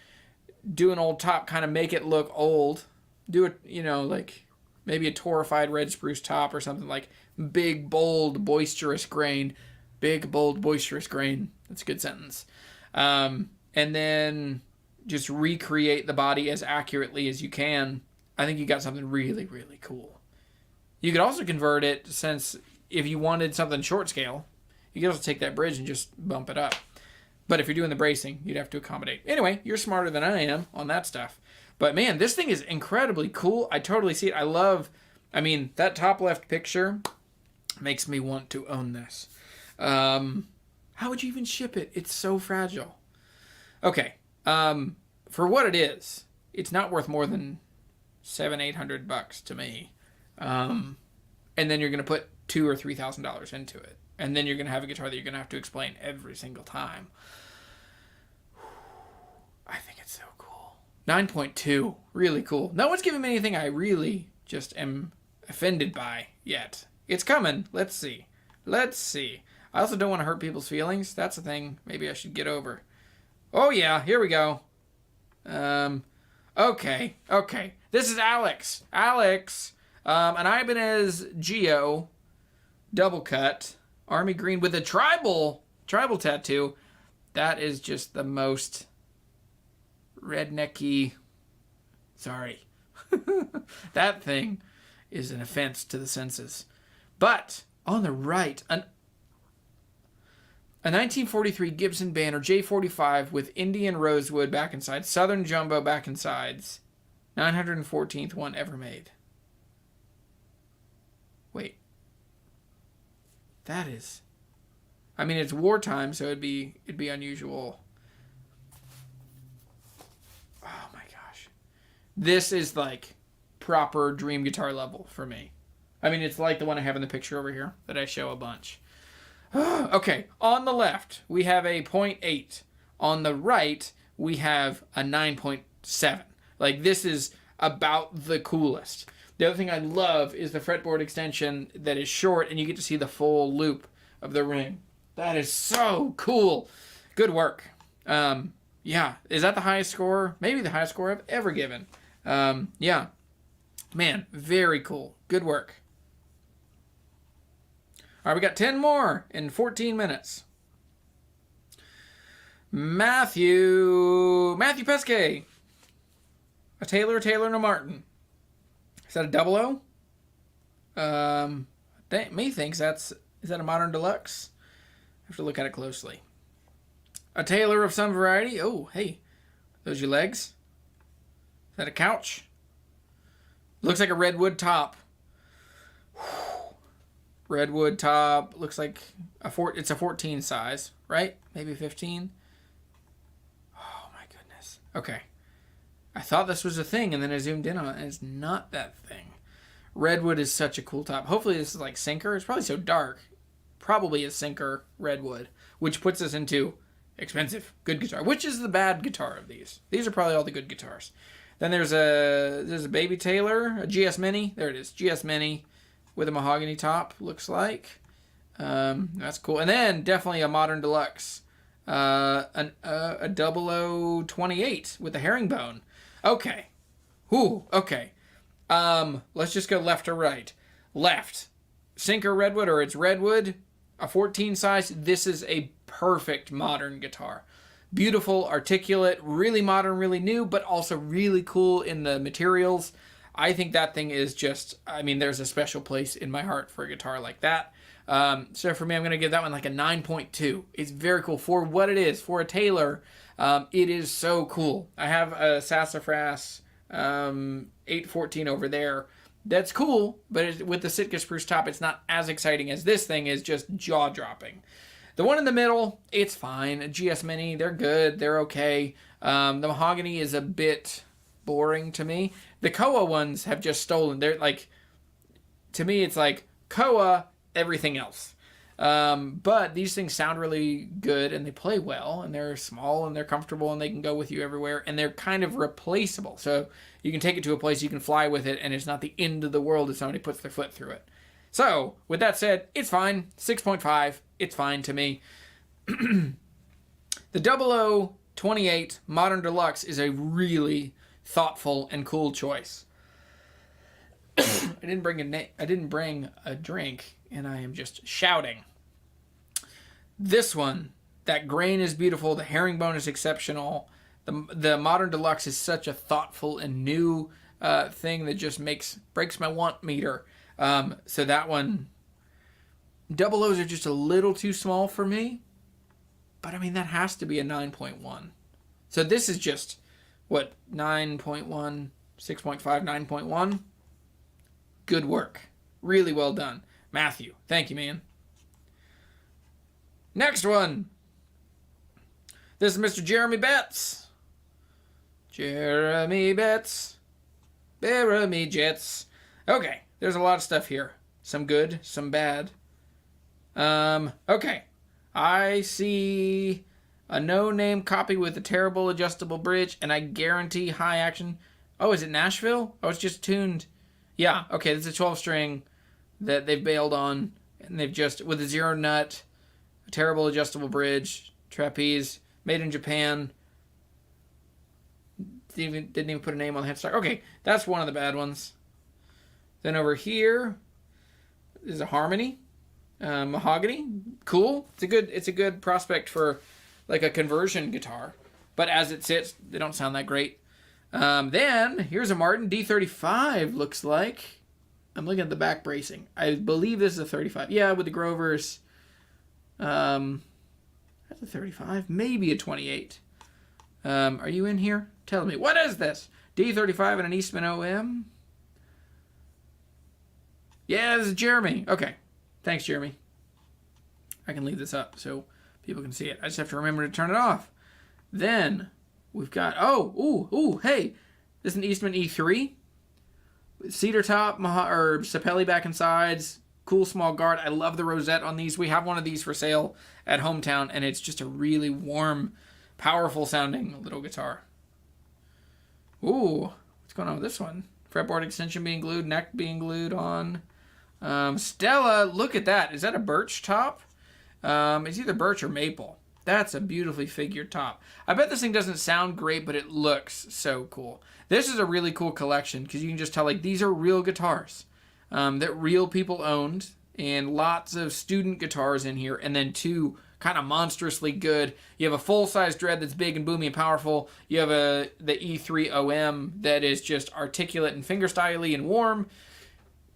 Speaker 1: do an old top, kind of make it look old. Do it, you know, like maybe a torrified red spruce top or something, like big, bold, boisterous grain. Big, bold, boisterous grain. That's a good sentence. And then just recreate the body as accurately as you can. I think you got something really, really cool. You could also convert it, since if you wanted something short scale, you could also take that bridge and just bump it up. But if you're doing the bracing, you'd have to accommodate. Anyway, you're smarter than I am on that stuff. But man, this thing is incredibly cool. I totally see it. I mean, that top left picture makes me want to own this. How would you even ship it? It's so fragile. Okay. For what it is, it's not worth more than $700-800 to me. And then you're going to put $2,000 or $3,000 into it. And then you're going to have a guitar that you're going to have to explain every single time. I think it's so cool. 9.2. Really cool. No one's given me anything I really just am offended by yet. It's coming. Let's see. I also don't want to hurt people's feelings. That's a thing maybe I should get over. Oh yeah, here we go. Okay. This is Alex. An Ibanez Geo double cut army green with a tribal tattoo. That is just the most rednecky. Sorry. That thing is an offense to the senses. But on the right, a 1943 Gibson Banner J45 with Indian rosewood back and sides, Southern Jumbo back and sides, 914th one ever made. Wait. That is... I mean, it's wartime, so it'd be unusual. Oh my gosh. This is like proper dream guitar level for me. I mean, it's like the one I have in the picture over here that I show a bunch. Okay, on the left, we have a 0.8. On the right, we have a 9.7. Like, this is about the coolest. The other thing I love is the fretboard extension that is short, and you get to see the full loop of the ring. That is so cool. Good work. Yeah, is that the highest score? Maybe the highest score I've ever given. Yeah. Man, very cool. Good work. All right, we got 10 more in 14 minutes. Matthew Pesquet. A Taylor and a Martin. Is that a double O? Me thinks is that a modern deluxe? I have to look at it closely. A Taylor of some variety. Oh, hey. Those your legs? Is that a couch? Looks like a redwood top. Redwood top. Looks like it's a 14 size, right? Maybe 15. Oh my goodness. Okay. I thought this was a thing, and then I zoomed in on it, and it's not that thing. Redwood is such a cool top. Hopefully this is like sinker. It's probably so dark. Probably a sinker redwood, which puts us into expensive, good guitar. Which is the bad guitar of these? These are probably all the good guitars. Then there's a baby Taylor, a GS Mini. There it is, GS Mini with a mahogany top, looks like. That's cool. And then definitely a modern deluxe. A 0028 with a herringbone. Okay. Ooh, okay. Let's just go left or right. Left. Sinker redwood, or it's redwood. A 14 size. This is a perfect modern guitar. Beautiful, articulate, really modern, really new, but also really cool in the materials. I think that thing is just, I mean, there's a special place in my heart for a guitar like that. So for me, I'm going to give that one like a 9.2. It's very cool for what it is. For a Taylor, it is so cool. I have a Sassafras 814 over there. That's cool, but with the Sitka spruce top, it's not as exciting as this thing is, just jaw-dropping. The one in the middle, it's fine. A GS Mini, they're good. They're okay. The mahogany is a bit boring to me. The Koa ones have just stolen. They're like, to me, it's like Koa, everything else. But these things sound really good, and they play well, and they're small, and they're comfortable, and they can go with you everywhere, and they're kind of replaceable. So you can take it to a place, you can fly with it, and it's not the end of the world if somebody puts their foot through it. So, with that said, it's fine. 6.5, it's fine to me. The 0028 Modern Deluxe is a really thoughtful and cool choice. I didn't bring a drink, and I am just shouting. This one, that grain is beautiful. The herringbone is exceptional. The Modern Deluxe is such a thoughtful and new thing that just breaks my want meter. So that one, double O's are just a little too small for me. But I mean, that has to be a 9.1. So this is just, what, 9.1, 6.5, 9.1? Good work. Really well done. Matthew, thank you, man. Next one. This is Mr. Jeremy Betts. Jeremy Betts. Jeremy Jets. Okay, there's a lot of stuff here. Some good, some bad. Okay. I see a no-name copy with a terrible adjustable bridge, and I guarantee high action. Oh, is it Nashville? Oh, it's just tuned. Yeah, okay, this is a 12-string that they've bailed on, and they've just, with a zero nut, a terrible adjustable bridge, trapeze, made in Japan. Didn't even put a name on the headstock. Okay, that's one of the bad ones. Then over here is a Harmony, mahogany, cool. It's a good prospect for like a conversion guitar, but as it sits, they don't sound that great. Then here's a Martin D35. Looks like, I'm looking at the back bracing. I believe this is a 35. Yeah, with the Grovers. That's a 35, maybe a 28. Are you in here? Tell me, what is this? D35 and an Eastman OM. Yeah, this is Jeremy. Okay. Thanks, Jeremy. I can leave this up so people can see it. I just have to remember to turn it off. Then we've got, hey, this is an Eastman E3. Cedar top, or sapelli back and sides. Cool small guard. I love the rosette on these. We have one of these for sale at Hometown, and it's just a really warm, powerful sounding little guitar. Ooh, what's going on with this one? Fretboard extension being glued, neck being glued on. Stella, look at that. Is that a birch top? It's either birch or maple. That's a beautifully figured top. I bet this thing doesn't sound great, but it looks so cool. This is a really cool collection because you can just tell, like, these are real guitars that real people owned, and lots of student guitars in here, and then two kind of monstrously good. You have a full-size Dread that's big and boomy and powerful. You have the E3 OM that is just articulate and fingerstyle-y and warm.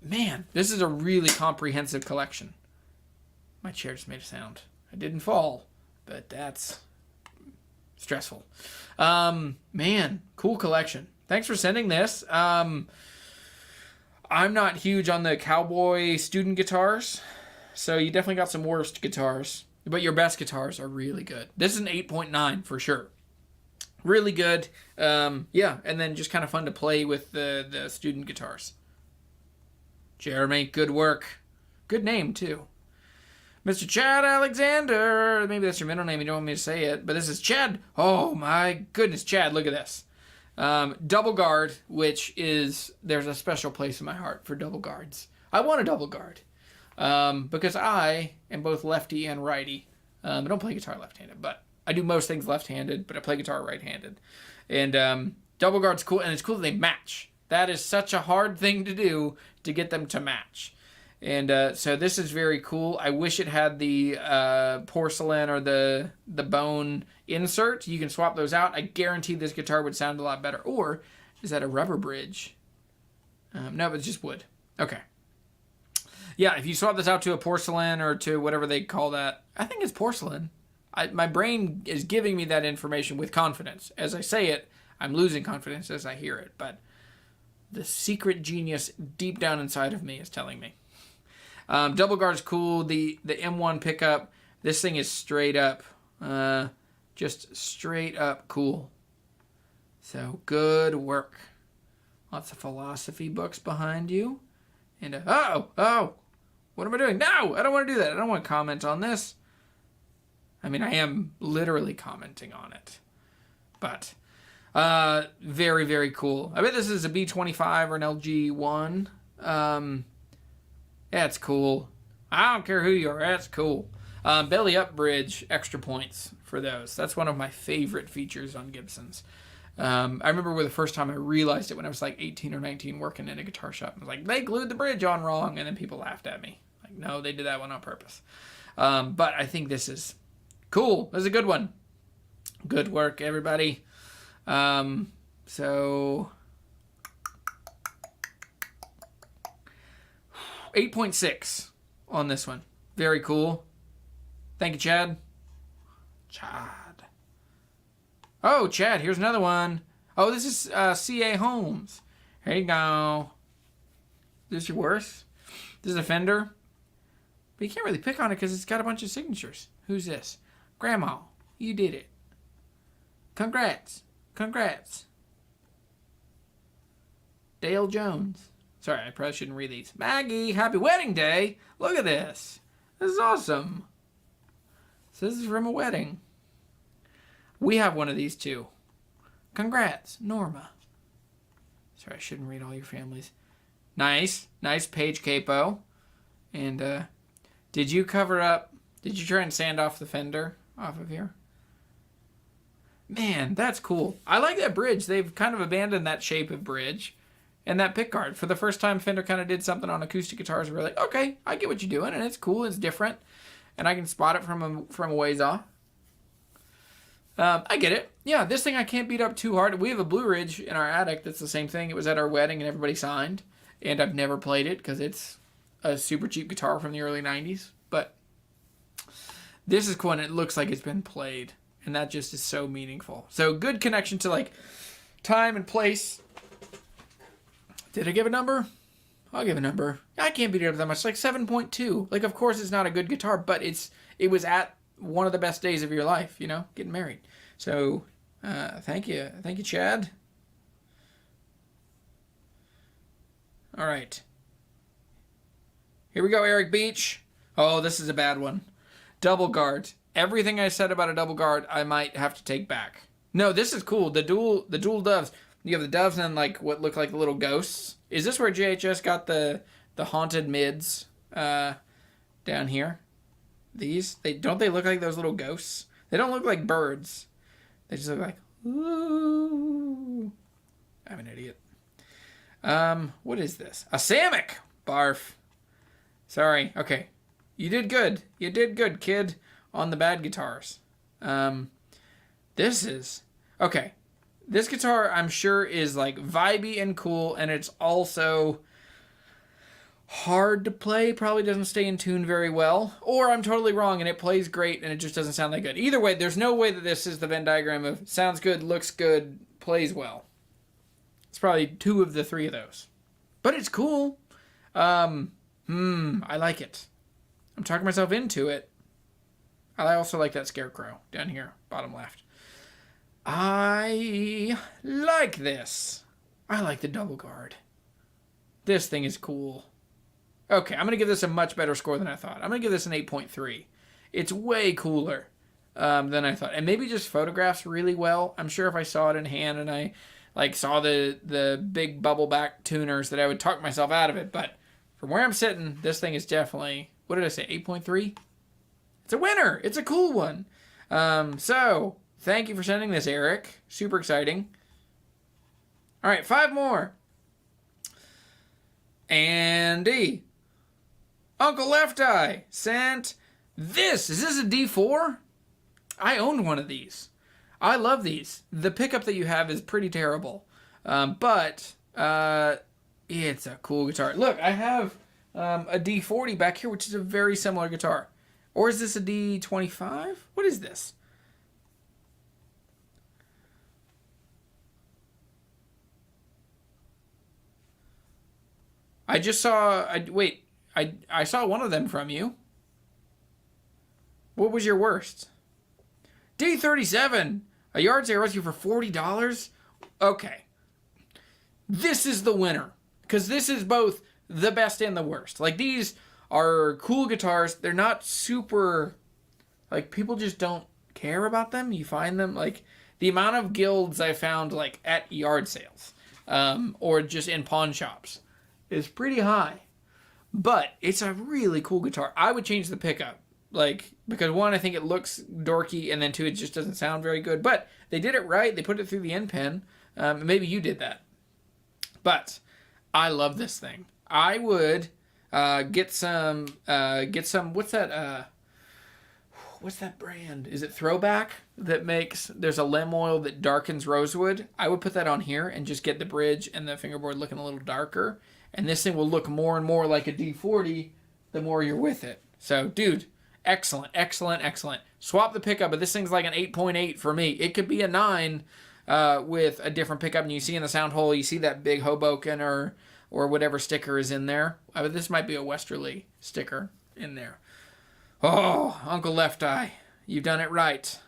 Speaker 1: Man, this is a really comprehensive collection. My chair just made a sound. I didn't fall, but that's stressful. Man, cool collection. Thanks for sending this. I'm not huge on the cowboy student guitars, so you definitely got some worst guitars, but your best guitars are really good. This is an 8.9 for sure. Really good. Yeah, and then just kind of fun to play with the student guitars. Jeremy, good work. Good name, too. Mr. Chad Alexander. Maybe that's your middle name. You don't want me to say it. But this is Chad. Oh, my goodness, Chad. Look at this. Double guard, which is... There's a special place in my heart for double guards. I want a double guard. Because I am both lefty and righty. I don't play guitar left-handed, but I do most things left-handed, but I play guitar right-handed. And double guard's cool, and it's cool that they match. That is such a hard thing to do to get them to match. And so this is very cool. I wish it had the porcelain or the bone insert. You can swap those out. I guarantee this guitar would sound a lot better. Or is that a rubber bridge? No, it's just wood. Okay. Yeah, if you swap this out to a porcelain or to whatever they call that, I think it's porcelain. My brain is giving me that information with confidence. As I say it, I'm losing confidence as I hear it. But the secret genius deep down inside of me is telling me. Double guard's cool. The M1 pickup, this thing is straight up, just straight up cool. So good work. Lots of philosophy books behind you. And what am I doing? No, I don't want to do that. I don't want to comment on this. I mean, I am literally commenting on it, but very, very cool. I bet this is a B25 or an LG1. That's cool. I don't care who you are. That's cool. Belly up bridge, extra points for those. That's one of my favorite features on Gibsons. I remember the first time I realized it when I was like 18 or 19 working in a guitar shop. I was like, they glued the bridge on wrong, and then people laughed at me. Like, no, they did that one on purpose. But I think this is cool. This is a good one. Good work, everybody. So 8.6 on this one. Very cool. Thank you, Chad. Oh, Chad, here's another one. Oh, this is C.A. Holmes. Here you go. This is your worst? This is a Fender. But you can't really pick on it because it's got a bunch of signatures. Who's this? Grandma, you did it. Congrats. Congrats. Dale Jones. Sorry, I probably shouldn't read these. Maggie, happy wedding day. Look at this. This is awesome. So this is from a wedding. We have one of these too. Congrats, Norma. Sorry, I shouldn't read all your families. Nice. Nice page capo. And did you cover up... Did you try and sand off the fender off of here? Man, that's cool. I like that bridge. They've kind of abandoned that shape of bridge. And that pickguard. For the first time, Fender kind of did something on acoustic guitars where we're like, okay, I get what you're doing, and it's cool, it's different. And I can spot it from a ways off. I get it. Yeah, this thing I can't beat up too hard. We have a Blue Ridge in our attic that's the same thing. It was at our wedding and everybody signed. And I've never played it because it's a super cheap guitar from the early 90s. But this is cool and it looks like it's been played. And that just is so meaningful. So good connection to like time and place. Did I give a number? I'll give a number. I can't beat it up that much. Like 7.2. Like, of course it's not a good guitar, but it's it was at one of the best days of your life, you know, getting married. So thank you. Thank you, Chad. All right. Here we go, Eric Beach. Oh, this is a bad one. Double guard. Everything I said about a double guard, I might have to take back. No, this is cool. The dual doves. You have the doves and then like what look like little ghosts. Is this where JHS got the haunted mids down here? These? Don't they look like those little ghosts? They don't look like birds. They just look like, ooh. I'm an idiot. What is this? A Samick! Barf. Sorry. Okay. You did good. You did good, kid, on the bad guitars. This is... Okay. This guitar, I'm sure, is like vibey and cool, and it's also hard to play. Probably doesn't stay in tune very well. Or I'm totally wrong, and it plays great, and it just doesn't sound that good. Either way, there's no way that this is the Venn diagram of sounds good, looks good, plays well. It's probably 2 of the 3 of those. But it's cool. I like it. I'm talking myself into it. I also like that scarecrow down here, bottom left. I like this. I like the double guard. This thing is cool. Okay, I'm going to give this a much better score than I thought. I'm going to give this an 8.3. It's way cooler than I thought. And maybe just photographs really well. I'm sure if I saw it in hand and I like saw the big bubble back tuners that I would talk myself out of it. But from where I'm sitting, this thing is definitely, what did I say, 8.3? It's a winner. It's a cool one. So... Thank you for sending this, Eric. Super exciting. All right, 5 more. Andy. Uncle Left Eye sent this. Is this a D4? I owned one of these. I love these. The pickup that you have is pretty terrible. But it's a cool guitar. Look, I have a D40 back here, which is a very similar guitar. Or is this a D25? What is this? I just saw... I saw one of them from you. What was your worst? D37! A yard sale rescue for $40? Okay. This is the winner. Because this is both the best and the worst. Like, these are cool guitars. They're not super... Like, people just don't care about them. You find them, like... The amount of guilds I found, like, at yard sales. Or just in pawn shops. Is pretty high. But it's a really cool guitar. I would change the pickup. Like, because 1, I think it looks dorky, and then 2, it just doesn't sound very good. But they did it right. They put it through the end pen. Maybe you did that. But I love this thing. I would get some, what's that brand? Is it Throwback that makes, there's a lemon oil that darkens rosewood. I would put that on here and just get the bridge and the fingerboard looking a little darker. And this thing will look more and more like a D40 the more you're with it. So, dude, excellent, excellent, excellent. Swap the pickup, but this thing's like an 8.8 for me. It could be a 9 with a different pickup. And you see in the sound hole, you see that big Hoboken or whatever sticker is in there. This might be a Westerly sticker in there. Oh, Uncle Left Eye, you've done it right.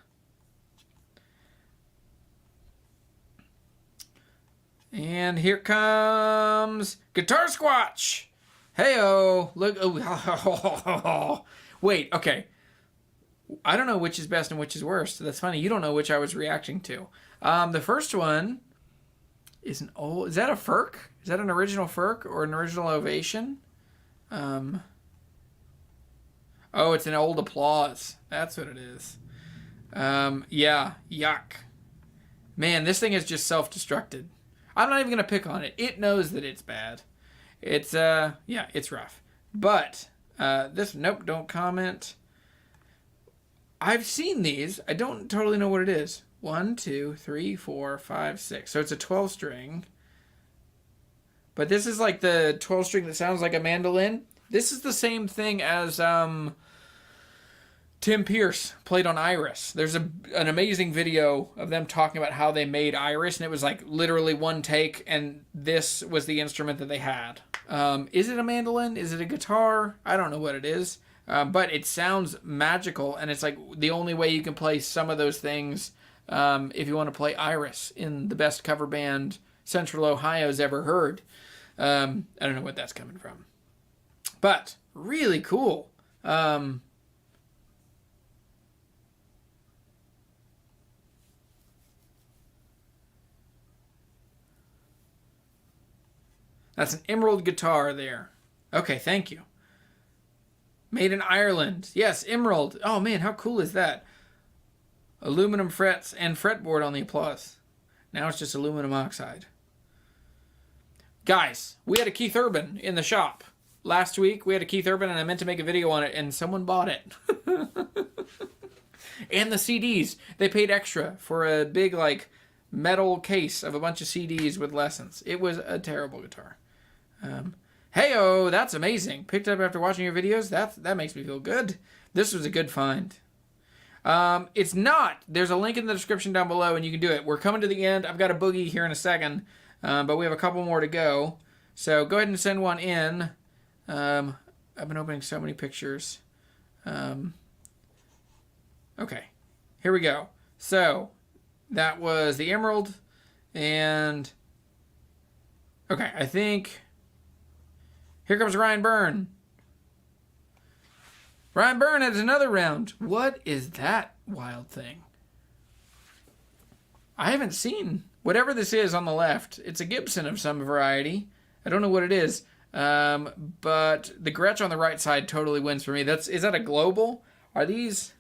Speaker 1: And here comes Guitar Squatch. Hey-oh. Look. Oh. Wait, okay. I don't know which is best and which is worst. That's funny. You don't know which I was reacting to. The first one is an old... Is that a Ferk? Is that an original Ferk or an original Ovation? Oh, it's an old Applause. That's what it is. Yeah. Yuck. Man, this thing is just self-destructed. I'm not even going to pick on it. It knows that it's bad. It's, yeah, it's rough. But, nope, don't comment. I've seen these. I don't totally know what it is. 1, 2, 3, 4, 5, 6. So it's a 12 string. But this is like the 12 string that sounds like a mandolin. This is the same thing as, Tim Pierce played on Iris. There's an amazing video of them talking about how they made Iris, and it was like literally one take, and this was the instrument that they had. Is it a mandolin? Is it a guitar? I don't know what it is. but it sounds magical, and it's like the only way you can play some of those things if you want to play Iris in the best cover band Central Ohio's ever heard. I don't know what that's coming from, but really cool. That's an emerald guitar there. Okay, thank you. Made in Ireland. Yes, emerald. Oh man, how cool is that? Aluminum frets and fretboard on the applause. Now it's just aluminum oxide. Guys, we had a Keith Urban in the shop. Last week, we had a Keith Urban, and I meant to make a video on it, and someone bought it. And the CDs. They paid extra for a big, like, metal case of a bunch of CDs with lessons. It was a terrible guitar. Hey-oh, that's amazing. Picked up after watching your videos. That makes me feel good. This was a good find. It's not. There's a link in the description down below, and you can do it. We're coming to the end. I've got a boogie here in a second, but we have a couple more to go. So go ahead and send one in. I've been opening so many pictures. Okay, here we go. So that was the emerald, and okay, I think here comes Ryan Byrne. Ryan Byrne has another round. What is that wild thing? I haven't seen whatever this is on the left. It's a Gibson of some variety. I don't know what it is, but the Gretsch on the right side totally wins for me. Is that a global? Are these?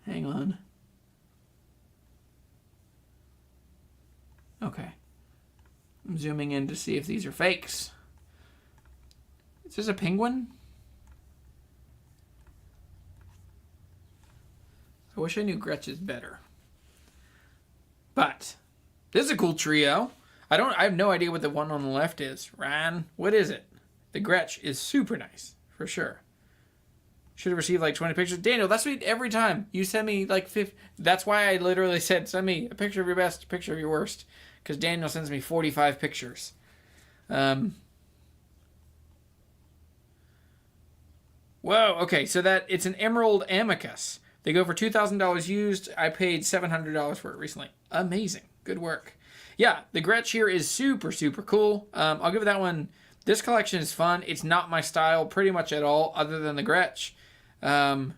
Speaker 1: Hang on. Okay. I'm zooming in to see if these are fakes. Is this a penguin? I wish I knew Gretsch's better. But this is a cool trio. I have no idea what the one on the left is. Ryan, what is it? The Gretsch is super nice, for sure. Should have received like 20 pictures. Daniel, that's me every time. You send me like 50. That's why I literally said, send me a picture of your best, a picture of your worst. Because Daniel sends me 45 pictures. Whoa, okay, so it's an emerald amicus. They go for $2,000 used. I paid $700 for it recently. Amazing. Good work. Yeah, the Gretsch here is super, super cool. I'll give that one. This collection is fun. It's not my style pretty much at all, other than the Gretsch.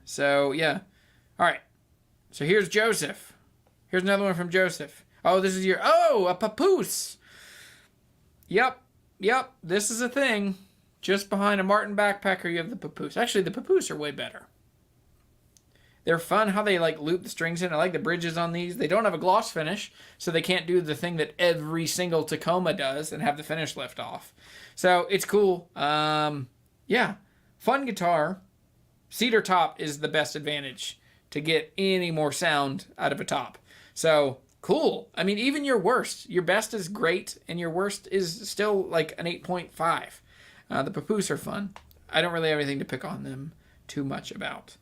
Speaker 1: So, yeah. All right. So here's Joseph. Here's another one from Joseph. Oh, this is a papoose. Yep. This is a thing. Just behind a Martin backpacker, you have the papoose. Actually, the papoose are way better. They're fun how they like loop the strings in. I like the bridges on these. They don't have a gloss finish, so they can't do the thing that every single Tacoma does and have the finish left off. So it's cool. Yeah, fun guitar. Cedar top is the best advantage to get any more sound out of a top. So cool. I mean, even your worst, your best is great, and your worst is still like an 8.5. The papoose are fun. I don't really have anything to pick on them too much about.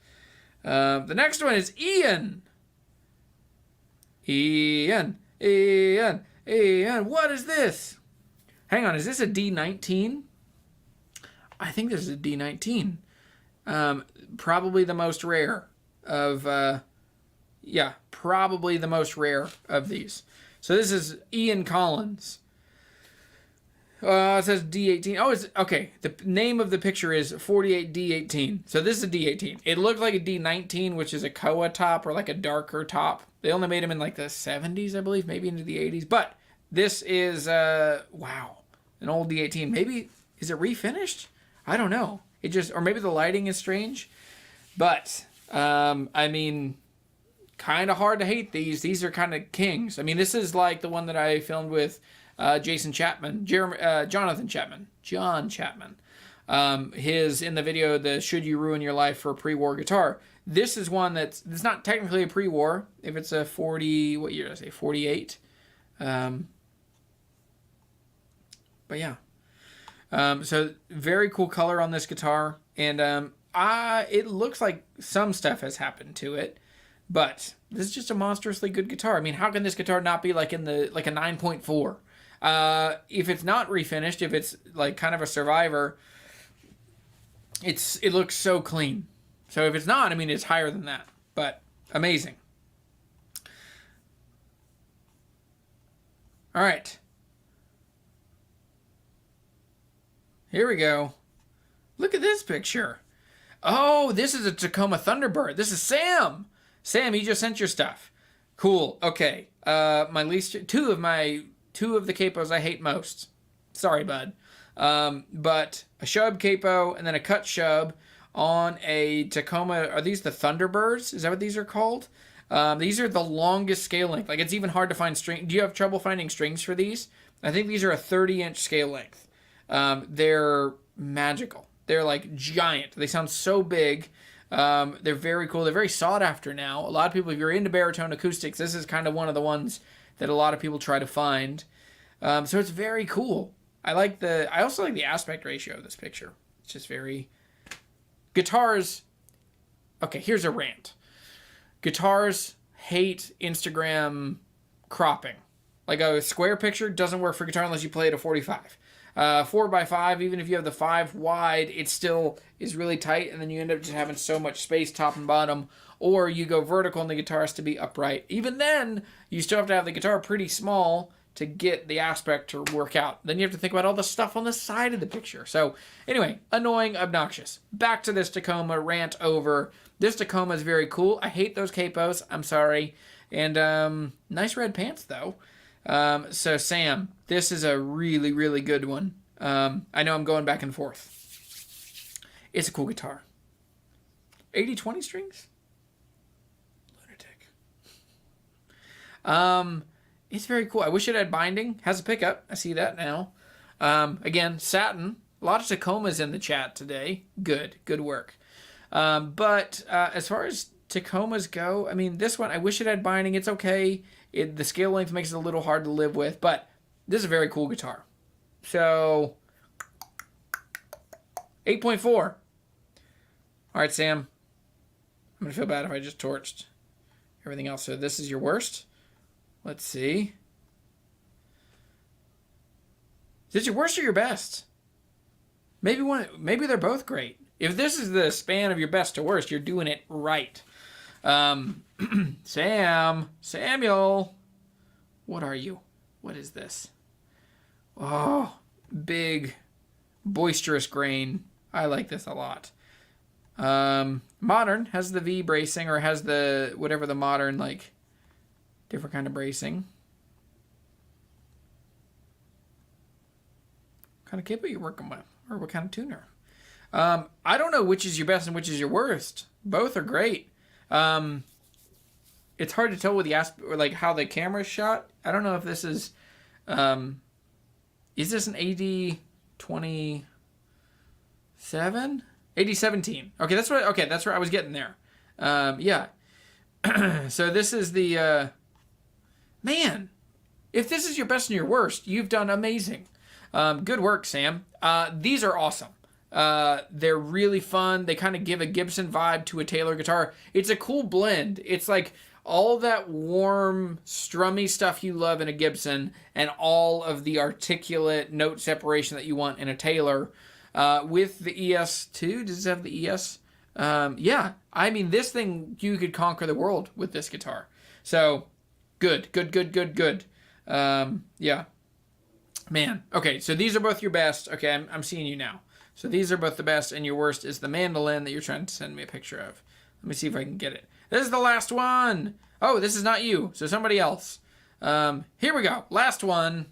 Speaker 1: The next one is Ian. Ian, what is this? Hang on, is this a D19? I think this is a D19. Probably the most rare of, probably the most rare of these. So this is Ian Collins. It says D18. Oh, it's okay. The name of the picture is 48D18. So this is a D18. It looked like a D19, which is a Koa top or like a darker top. They only made them in like the 70s, I believe, maybe into the 80s. But this is, wow, an old D18. Maybe, is it refinished? I don't know. It just, or maybe the lighting is strange. But, I mean, kind of hard to hate these. These are kind of kings. I mean, this is like the one that I filmed with Jason Chapman, Jonathan Chapman, John Chapman. His, in the video, the Should You Ruin Your Life for a Pre-War Guitar. This is one it's not technically a pre-war, if it's a 40, what year did I say, 48? But yeah. So very cool color on this guitar, and it looks like some stuff has happened to it, but this is just a monstrously good guitar. I mean, how can this guitar not be like a 9.4? If it's not refinished, if it's like kind of a survivor, it looks so clean. So if it's not, I mean, it's higher than that, but amazing. All right. Here we go. Look at this picture. Oh, this is a Tacoma Thunderbird. This is Sam. Sam, you just sent your stuff. Cool. Okay. My least two of the capos I hate most. Sorry, bud. But a shub capo and then a cut shub on a Tacoma. Are these the Thunderbirds? Is that what these are called? These are the longest scale length. Like, it's even hard to find string. Do you have trouble finding strings for these? I think these are a 30-inch scale length. They're magical. They're like giant. They sound so big. They're very cool. They're very sought after now. A lot of people, if you're into baritone acoustics, this is kind of one of the ones that a lot of people try to find. So it's very cool. I also like the aspect ratio of this picture. It's just very... Guitars... Okay, here's a rant. Guitars hate Instagram cropping. Like, a square picture doesn't work for guitar unless you play at a 45. 4x5, even if you have the 5 wide, it still is really tight, and then you end up just having so much space top and bottom. Or you go vertical and the guitar has to be upright. Even then, you still have to have the guitar pretty small to get the aspect to work out. Then you have to think about all the stuff on the side of the picture. So anyway, annoying, obnoxious. Back to this Tacoma, rant over. This Tacoma is very cool. I hate those capos. I'm sorry. And nice red pants, though. So Sam, this is a really, really good one. I know I'm going back and forth. It's a cool guitar. 80-20 strings? Lunatic. It's very cool. I wish it had binding. Has a pickup. I see that now. Again, satin. A lot of Tacomas in the chat today. Good work. But as far as Tacomas go, I mean, this one, I wish it had binding. It's okay. The scale length makes it a little hard to live with, but this is a very cool guitar. So, 8.4. All right, Sam. I'm going to feel bad if I just torched everything else. So this is your worst. Let's see. Is it your worst or your best? Maybe they're both great. If this is the span of your best to worst, you're doing it right. Samuel, what are you? What is this? Oh, big, boisterous grain. I like this a lot. Modern has the V bracing, or has the, whatever the modern, like, different kind of bracing. What kind of kit are you working with? Or what kind of tuner? I don't know which is your best and which is your worst. Both are great. It's hard to tell with the or like how the camera's shot. I don't know if this is this an AD17? AD17. Okay, that's where I was getting there. Yeah. So this is the man. If this is your best and your worst, you've done amazing. Good work, Sam. These are awesome. They're really fun. They kind of give a Gibson vibe to a Taylor guitar. It's a cool blend. It's like all that warm, strummy stuff you love in a Gibson and all of the articulate note separation that you want in a Taylor. With the ES2, does it have the ES? Yeah. I mean, this thing, you could conquer the world with this guitar. So, good. Yeah. Man. Okay, so these are both your best. Okay, I'm seeing you now. So these are both the best, and your worst is the mandolin that you're trying to send me a picture of. Let me see if I can get it. This is the last one. Oh, this is not you, so somebody else. Here we go. Last one.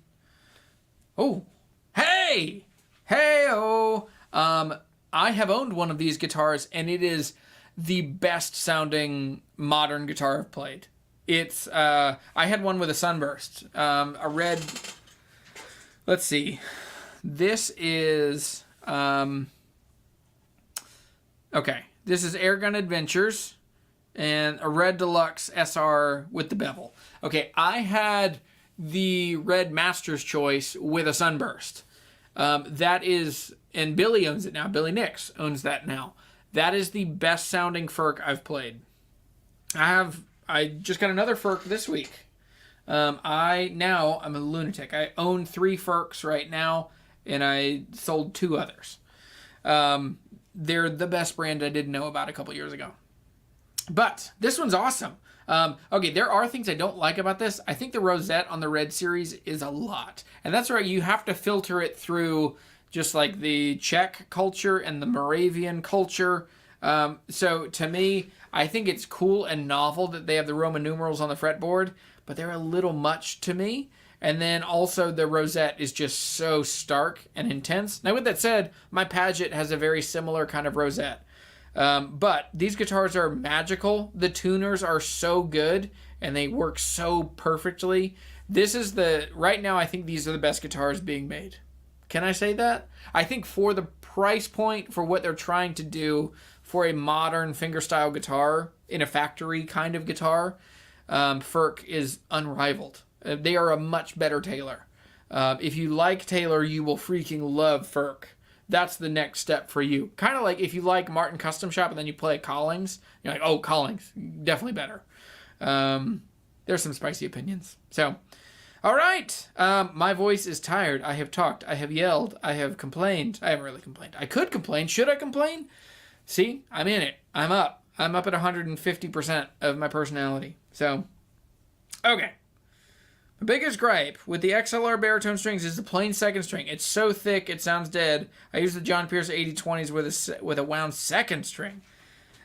Speaker 1: Oh. Hey! Hey-oh! I have owned one of these guitars, and it is the best sounding modern guitar I've played. It's, I had one with a sunburst. A red... Let's see. This is... okay, this is Airgun Adventures and a red Deluxe SR with the bevel. Okay, I had the red Master's Choice with a sunburst. That is, and Billy owns it now. Billy Nix owns that now. That is the best sounding Ferk I've played. I just got another Ferk this week. I'm a lunatic. I own 3 Ferks right now, and I sold 2 others. they're the best brand I didn't know about a couple years ago. But this one's awesome. Okay, there are things I don't like about this. I think the rosette on the Red Series is a lot. And that's right, you have to filter it through just like the Czech culture and the Moravian culture. So to me, I think it's cool and novel that they have the Roman numerals on the fretboard, but they're a little much to me. And then also the rosette is just so stark and intense. Now with that said, my Paget has a very similar kind of rosette. But these guitars are magical. The tuners are so good and they work so perfectly. Right now I think these are the best guitars being made. Can I say that? I think for the price point, for what they're trying to do for a modern fingerstyle guitar, in a factory kind of guitar, Ferk is unrivaled. They are a much better Taylor. If you like Taylor, you will freaking love Ferk. That's the next step for you. Kind of like if you like Martin Custom Shop and then you play Collings, you're like, oh, Collings, definitely better. There's some spicy opinions. So, all right. My voice is tired. I have talked. I have yelled. I have complained. I haven't really complained. I could complain. Should I complain? See, I'm in it. I'm up. I'm up at 150% of my personality. So, okay. The biggest gripe with the XLR baritone strings is the plain second string. It's so thick, it sounds dead. I use the John Pierce 8020s with a wound second string.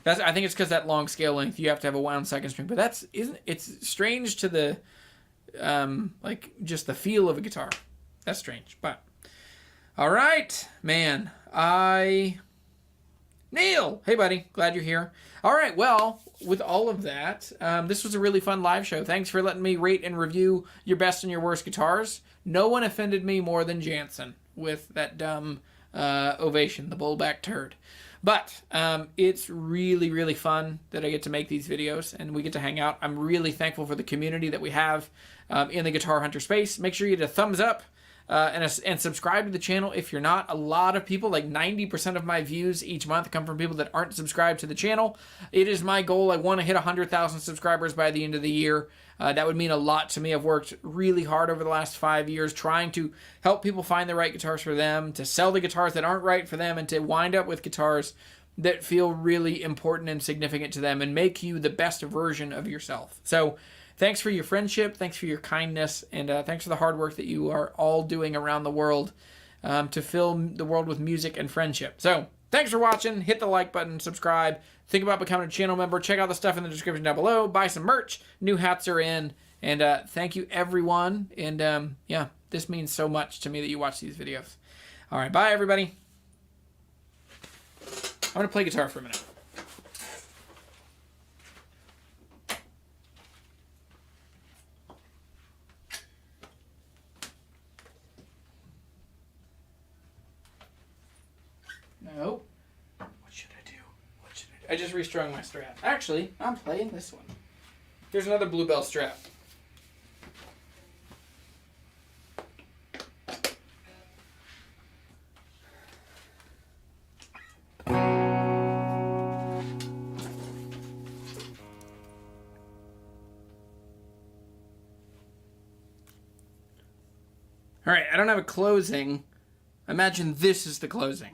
Speaker 1: I think it's because that long scale length, you have to have a wound second string. But it's strange to the, just the feel of a guitar. That's strange, but. All right, man. Neil! Hey, buddy. Glad you're here. All right, well, with all of that, this was a really fun live show. Thanks for letting me rate and review your best and your worst guitars. No one offended me more than Jansen with that dumb ovation, the bullback turd. But it's really, really fun that I get to make these videos and we get to hang out. I'm really thankful for the community that we have in the Guitar Hunter space. Make sure you hit a thumbs up. And subscribe to the channel if you're not. A lot of people, like 90% of my views each month, come from people that aren't subscribed to the channel. It is my goal. I want to hit 100,000 subscribers by the end of the year. That would mean a lot to me. I've worked really hard over the last 5 years trying to help people find the right guitars for them, to sell the guitars that aren't right for them, and to wind up with guitars that feel really important and significant to them and make you the best version of yourself. So thanks for your friendship, thanks for your kindness, and thanks for the hard work that you are all doing around the world to fill the world with music and friendship. So, thanks for watching. Hit the like button, subscribe, think about becoming a channel member, check out the stuff in the description down below, buy some merch, new hats are in, and thank you everyone, and yeah, this means so much to me that you watch these videos. All right, bye everybody. I'm going to play guitar for a minute. No. What should I do? I just restrung my strap. Actually, I'm playing this one. Here's another Bluebell strap. All right, I don't have a closing. Imagine this is the closing.